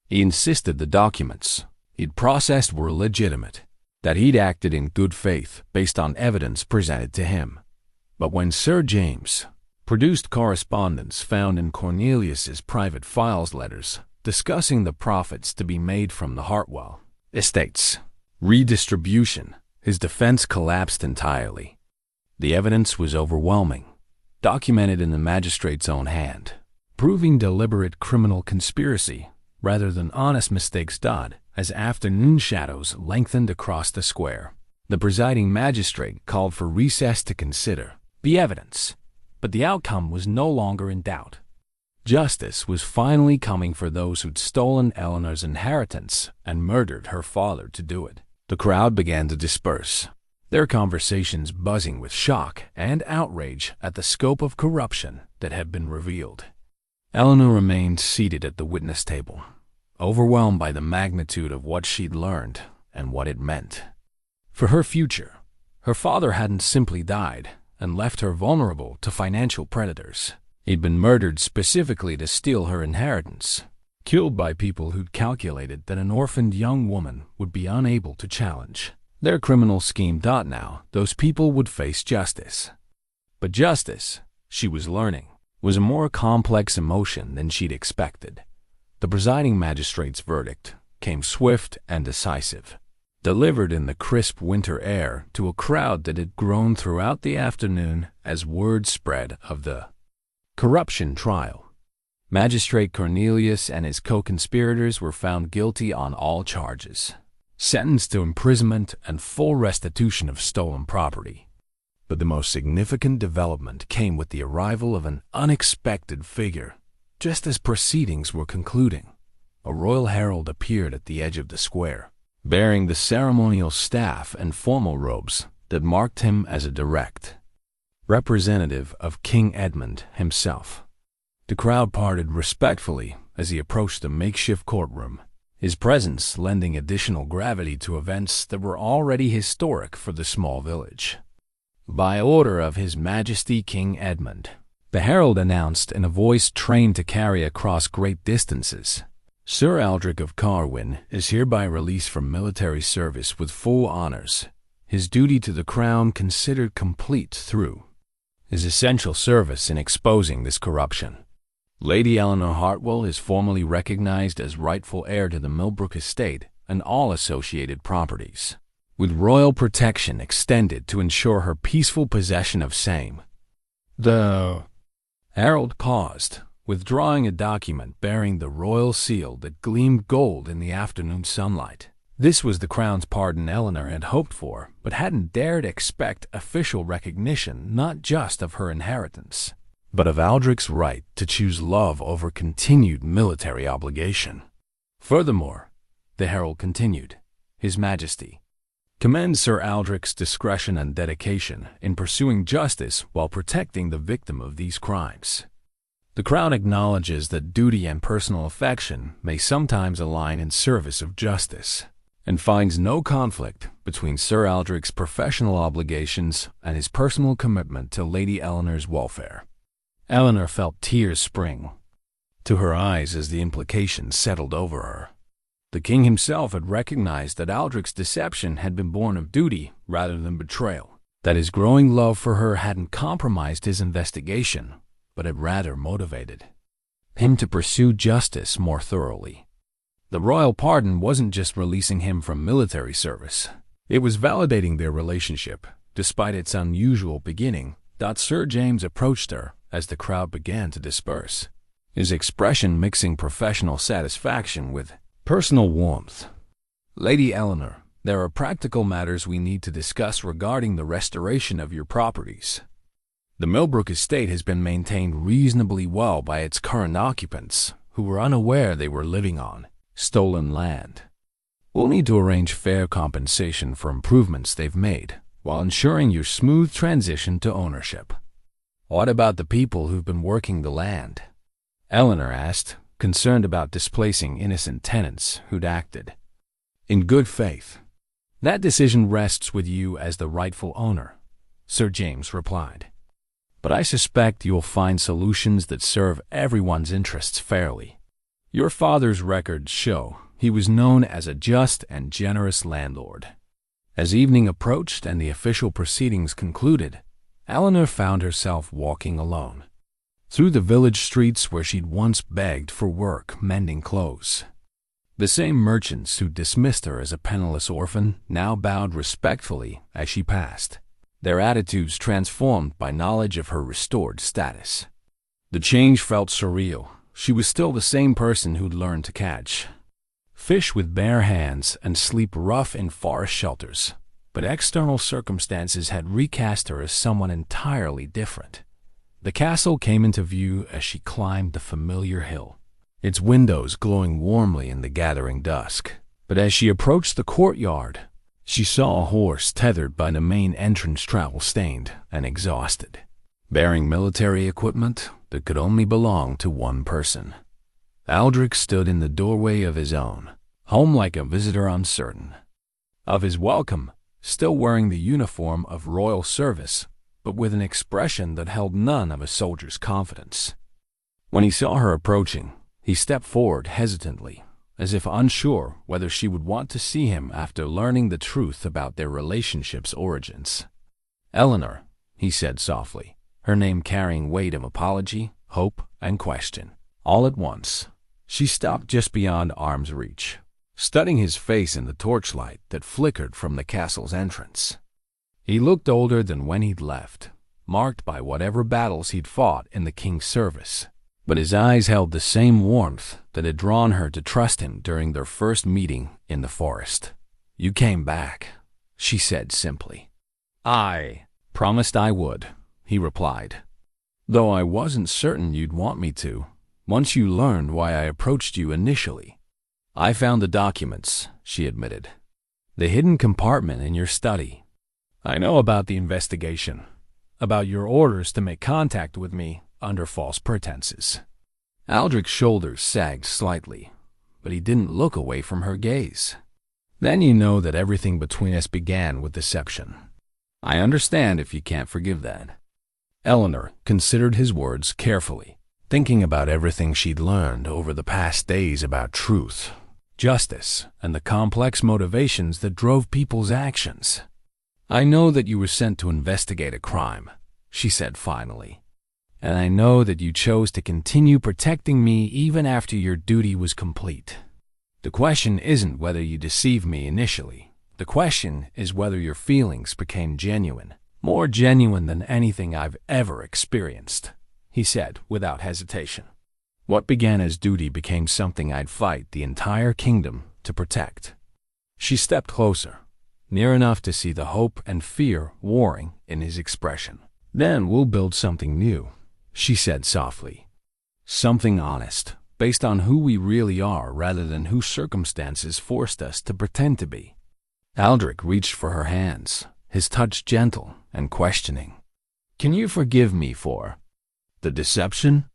He insisted the documents he'd processed were legitimate, that he'd acted in good faith based on evidence presented to him. But when Sir James produced correspondence found in Cornelius's private files letters discussing the profits to be made from the Hartwell estate's redistribution, his defense collapsed entirely. The evidence was overwhelming, documented in the magistrate's own hand, proving deliberate criminal conspiracy rather than honest mistakes. As afternoon shadows lengthened across the square, the presiding magistrate called for recess to consider the evidence, but the outcome was no longer in doubt. Justice was finally coming for those who'd stolen Elinor's inheritance and murdered her father to do it. The crowd began to disperse, their conversations buzzing with shock and outrage at the scope of corruption that had been revealed. Elinor remained seated at the witness table, overwhelmed by the magnitude of what she'd learned and what it meant. For her future, her father hadn't simply died and left her vulnerable to financial predators. He'd been murdered specifically to steal her inheritance, killed by people who'd calculated that an orphaned young woman would be unable to challenge their criminal scheme. Now, those people would face justice. But justice, she was learning, was a more complex emotion than she'd expected. The presiding magistrate's verdict came swift and decisive, delivered in the crisp winter air to a crowd that had grown throughout the afternoon as word spread of the corruption trial. Magistrate Cornelius and his co-conspirators were found guilty on all charges, sentenced to imprisonment and full restitution of stolen property. But the most significant development came with the arrival of an unexpected figure. Just as proceedings were concluding, a royal herald appeared at the edge of the square, bearing the ceremonial staff and formal robes that marked him as a direct representative of King Edmund himself. The crowd parted respectfully as he approached the makeshift courtroom, his presence lending additional gravity to events that were already historic for the small village. By order of His Majesty King Edmund, the herald announced in a voice trained to carry across great distances, Sir Aldric of Carwyn is hereby released from military service with full honors, his duty to the crown considered complete through his essential service in exposing this corruption. Lady Elinor Hartwell is formally recognized as rightful heir to the Millbrook estate and all associated properties, with royal protection extended to ensure her peaceful possession of same. The herald paused, withdrawing a document bearing the royal seal that gleamed gold in the afternoon sunlight. This was the crown's pardon Elinor had hoped for, but hadn't dared expect official recognition not just of her inheritance, but of Aldric's right to choose love over continued military obligation. Furthermore, the herald continued, His Majesty commends Sir Aldric's discretion and dedication in pursuing justice while protecting the victim of these crimes. The crown acknowledges that duty and personal affection may sometimes align in service of justice, and finds no conflict between Sir Aldric's professional obligations and his personal commitment to Lady Elinor's welfare. Elinor felt tears spring to her eyes as the implications settled over her. The king himself had recognized that Aldric's deception had been born of duty rather than betrayal, that his growing love for her hadn't compromised his investigation, but had rather motivated him to pursue justice more thoroughly. The royal pardon wasn't just releasing him from military service. It was validating their relationship, despite its unusual beginning. Sir James approached her as the crowd began to disperse, his expression mixing professional satisfaction with personal warmth. Lady Elinor, there are practical matters we need to discuss regarding the restoration of your properties. The Millbrook estate has been maintained reasonably well by its current occupants, who were unaware they were living on stolen land. We'll need to arrange fair compensation for improvements they've made, while ensuring your smooth transition to ownership. What about the people who've been working the land? Elinor asked, concerned about displacing innocent tenants who'd acted in good faith. That decision rests with you as the rightful owner, Sir James replied. But I suspect you'll find solutions that serve everyone's interests fairly. Your father's records show he was known as a just and generous landlord. As evening approached and the official proceedings concluded, Elinor found herself walking alone through the village streets where she'd once begged for work mending clothes. The same merchants who dismissed her as a penniless orphan now bowed respectfully as she passed, their attitudes transformed by knowledge of her restored status. The change felt surreal. She was still the same person who'd learned to catch fish with bare hands and sleep rough in forest shelters, but external circumstances had recast her as someone entirely different. The castle came into view as she climbed the familiar hill, its windows glowing warmly in the gathering dusk. But as she approached the courtyard, she saw a horse tethered by the main entrance travel-stained and exhausted, bearing military equipment that could only belong to one person. Aldric stood in the doorway of his own home like a visitor uncertain of his welcome, still wearing the uniform of royal service, but with an expression that held none of a soldier's confidence. When he saw her approaching, he stepped forward hesitantly, as if unsure whether she would want to see him after learning the truth about their relationship's origins. "Elinor," he said softly, her name carrying weight of apology, hope, and question. All at once, she stopped just beyond arm's reach, studying his face in the torchlight that flickered from the castle's entrance. He looked older than when he'd left, marked by whatever battles he'd fought in the king's service, but his eyes held the same warmth that had drawn her to trust him during their first meeting in the forest. "You came back," she said simply. "I promised I would," he replied, "though I wasn't certain you'd want me to, once you learned why I approached you initially." "I found the documents," she admitted. "The hidden compartment in your study. I know about the investigation, about your orders to make contact with me under false pretenses." Aldric's shoulders sagged slightly, but he didn't look away from her gaze. Then you know that everything between us began with deception. I understand if you can't forgive that. Elinor considered his words carefully, thinking about everything she'd learned over the past days about truth, justice, and the complex motivations that drove people's actions. I know that you were sent to investigate a crime, she said finally. And I know that you chose to continue protecting me even after your duty was complete. The question isn't whether you deceived me initially. The question is whether your feelings became genuine, more genuine than anything I've ever experienced, he said without hesitation. What began as duty became something I'd fight the entire kingdom to protect. She stepped closer, near enough to see the hope and fear warring in his expression. Then we'll build something new, she said softly. Something honest, based on who we really are rather than who circumstances forced us to pretend to be. Aldric reached for her hands, his touch gentle and questioning. Can you forgive me for the deception?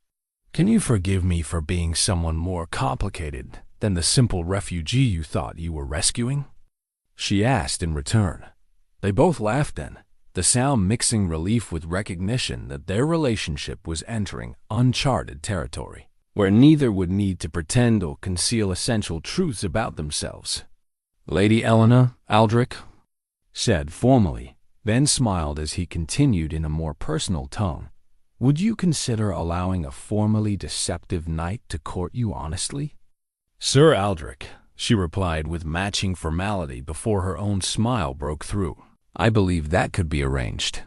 Can you forgive me for being someone more complicated than the simple refugee you thought you were rescuing? She asked in return. They both laughed then, the sound mixing relief with recognition that their relationship was entering uncharted territory, where neither would need to pretend or conceal essential truths about themselves. Lady Elinor, Aldric said formally, then smiled as he continued in a more personal tone. Would you consider allowing a formally deceptive knight to court you honestly? Sir Aldric, she replied with matching formality before her own smile broke through. I believe that could be arranged.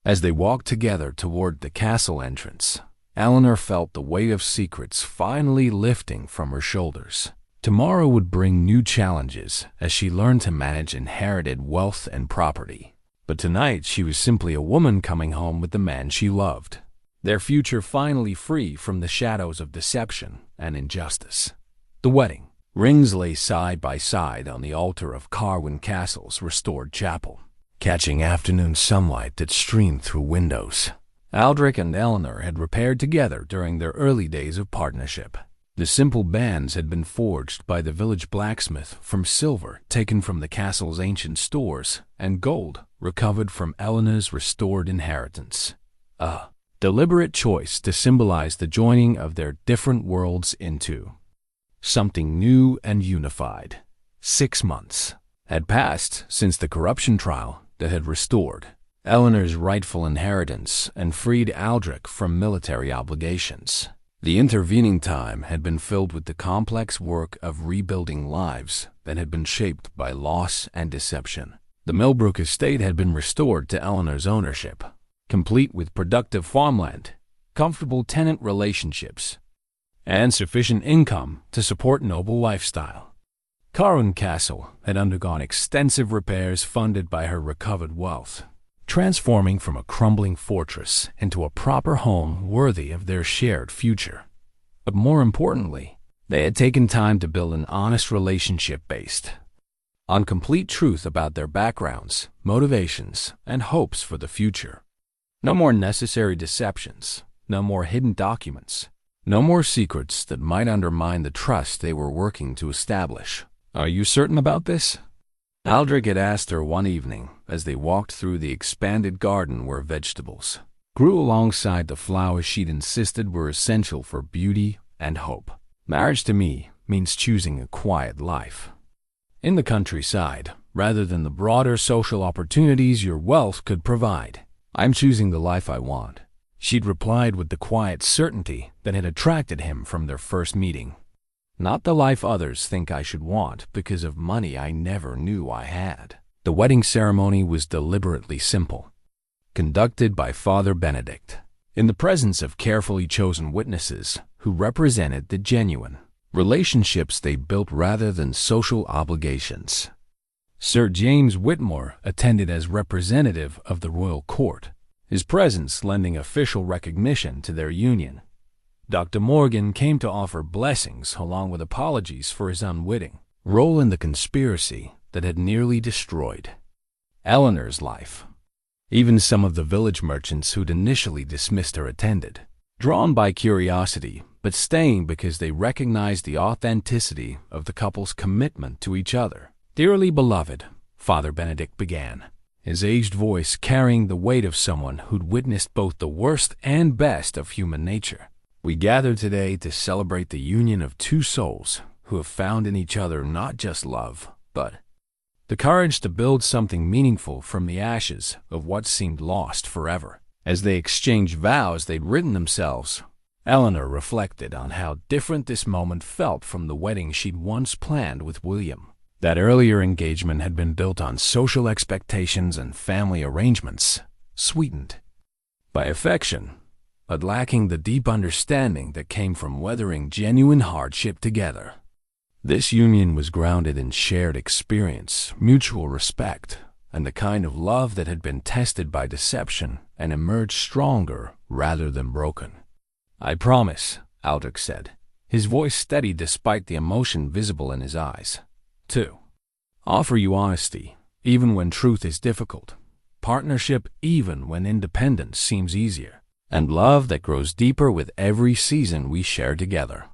As they walked together toward the castle entrance, Elinor felt the weight of secrets finally lifting from her shoulders. Tomorrow would bring new challenges as she learned to manage inherited wealth and property. But tonight she was simply a woman coming home with the man she loved, their future finally free from the shadows of deception and injustice. The wedding. Rings lay side by side on the altar of Carwyn Castle's restored chapel, catching afternoon sunlight that streamed through windows. Aldric and Elinor had repaired together during their early days of partnership. The simple bands had been forged by the village blacksmith from silver taken from the castle's ancient stores and gold recovered from Elinor's restored inheritance. A deliberate choice to symbolize the joining of their different worlds into something new and unified. 6 months had passed since the corruption trial that had restored Elinor's rightful inheritance and freed Aldric from military obligations. The intervening time had been filled with the complex work of rebuilding lives that had been shaped by loss and deception. The Millbrook estate had been restored to Elinor's ownership, complete with productive farmland, comfortable tenant relationships, and sufficient income to support noble lifestyle. Carwyn Castle had undergone extensive repairs funded by her recovered wealth, transforming from a crumbling fortress into a proper home worthy of their shared future. But more importantly, they had taken time to build an honest relationship based on complete truth about their backgrounds, motivations, and hopes for the future. No more necessary deceptions, no more hidden documents, no more secrets that might undermine the trust they were working to establish. Are you certain about this? Aldric had asked her one evening as they walked through the expanded garden where vegetables grew alongside the flowers she'd insisted were essential for beauty and hope. Marriage to me means choosing a quiet life in the countryside rather than the broader social opportunities your wealth could provide. I'm choosing the life I want, she'd replied with the quiet certainty that had attracted him from their first meeting. Not the life others think I should want because of money I never knew I had. The wedding ceremony was deliberately simple, conducted by Father Benedict, in the presence of carefully chosen witnesses who represented the genuine relationships they built rather than social obligations. Sir James Whitmore attended as representative of the royal court, his presence lending official recognition to their union. Dr. Morgan came to offer blessings along with apologies for his unwitting role in the conspiracy that had nearly destroyed Elinor's life. Even some of the village merchants who'd initially dismissed her attended, drawn by curiosity but staying because they recognized the authenticity of the couple's commitment to each other. "Dearly beloved," Father Benedict began, his aged voice carrying the weight of someone who'd witnessed both the worst and best of human nature. "We gather today to celebrate the union of two souls who have found in each other not just love, but the courage to build something meaningful from the ashes of what seemed lost forever." As they exchanged vows they'd written themselves, Elinor reflected on how different this moment felt from the wedding she'd once planned with William. That earlier engagement had been built on social expectations and family arrangements, sweetened by affection, but lacking the deep understanding that came from weathering genuine hardship together. This union was grounded in shared experience, mutual respect, and the kind of love that had been tested by deception and emerged stronger rather than broken. "I promise," Aldric said, his voice steady despite the emotion visible in his eyes, "to offer you honesty, even when truth is difficult, partnership even when independence seems easier, and love that grows deeper with every season we share together."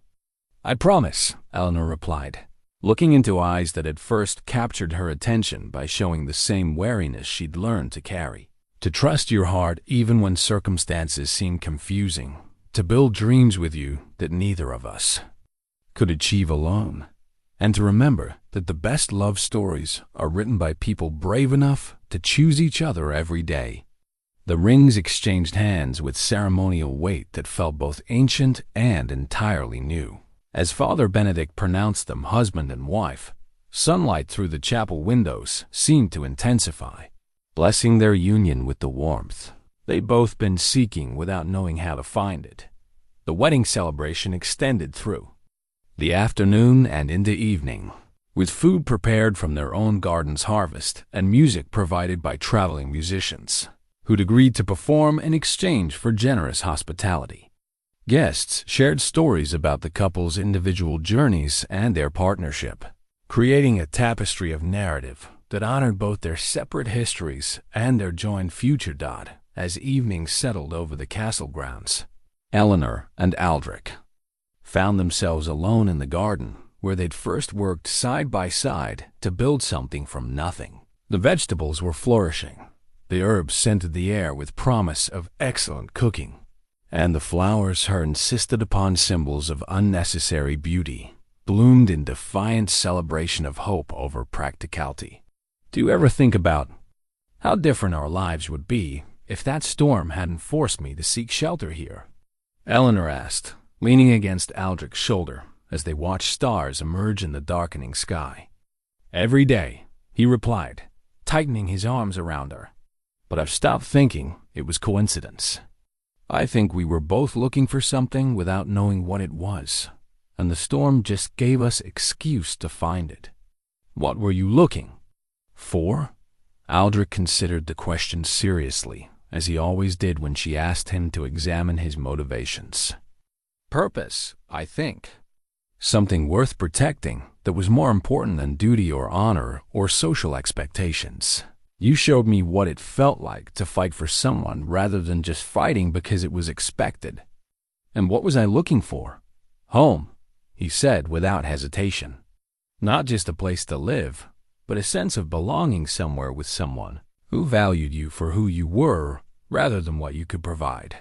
"I promise," Elinor replied, looking into eyes that had first captured her attention by showing the same wariness she'd learned to carry. "To trust your heart even when circumstances seem confusing, to build dreams with you that neither of us could achieve alone, and to remember that the best love stories are written by people brave enough to choose each other every day." The rings exchanged hands with ceremonial weight that felt both ancient and entirely new. As Father Benedict pronounced them husband and wife, sunlight through the chapel windows seemed to intensify, blessing their union with the warmth they'd both been seeking without knowing how to find it. The wedding celebration extended through the afternoon and into evening, with food prepared from their own garden's harvest and music provided by traveling musicians, who'd agreed to perform in exchange for generous hospitality. Guests shared stories about the couple's individual journeys and their partnership, creating a tapestry of narrative that honored both their separate histories and their joined future. As evening settled over the castle grounds, Elinor and Aldric found themselves alone in the garden where they'd first worked side by side to build something from nothing. The vegetables were flourishing, the herbs scented the air with promise of excellent cooking, and the flowers her insisted upon symbols of unnecessary beauty bloomed in defiant celebration of hope over practicality. "Do you ever think about how different our lives would be if that storm hadn't forced me to seek shelter here?" Elinor asked, leaning against Aldric's shoulder as they watched stars emerge in the darkening sky. "Every day," he replied, tightening his arms around her. "But I've stopped thinking it was coincidence. I think we were both looking for something without knowing what it was, and the storm just gave us excuse to find it." "What were you looking for?" Aldric considered the question seriously, as he always did when she asked him to examine his motivations. "Purpose, I think. Something worth protecting that was more important than duty or honor or social expectations. You showed me what it felt like to fight for someone rather than just fighting because it was expected." "And what was I looking for?" "Home," he said without hesitation. "Not just a place to live, but a sense of belonging somewhere with someone who valued you for who you were rather than what you could provide."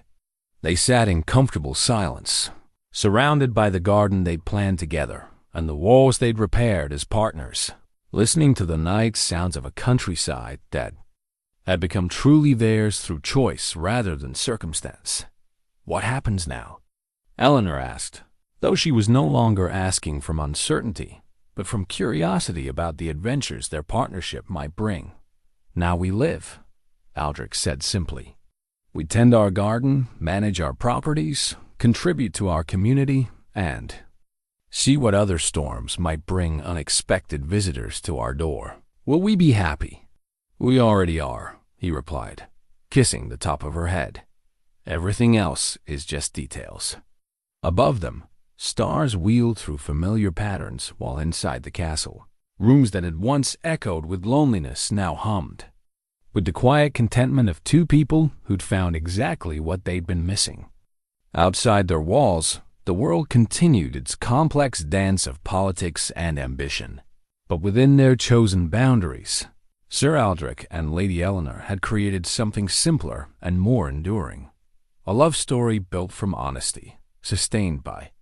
They sat in comfortable silence, surrounded by the garden they'd planned together and the walls they'd repaired as partners, listening to the night sounds of a countryside that had become truly theirs through choice rather than circumstance. "What happens now?" Elinor asked, though she was no longer asking from uncertainty, but from curiosity about the adventures their partnership might bring. "Now we live," Aldric said simply. "We tend our garden, manage our properties, contribute to our community, and see what other storms might bring unexpected visitors to our door. Will we be happy?" "We already are," he replied, kissing the top of her head. "Everything else is just details." Above them, stars wheeled through familiar patterns while inside the castle, rooms that had once echoed with loneliness now hummed, with the quiet contentment of two people who'd found exactly what they'd been missing. Outside their walls, The world continued its complex dance of politics and ambition. But within their chosen boundaries, Sir Aldric and Lady Elinor had created something simpler and more enduring. A love story built from honesty, sustained by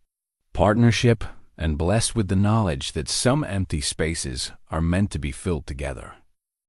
partnership, and blessed with the knowledge that some empty spaces are meant to be filled together.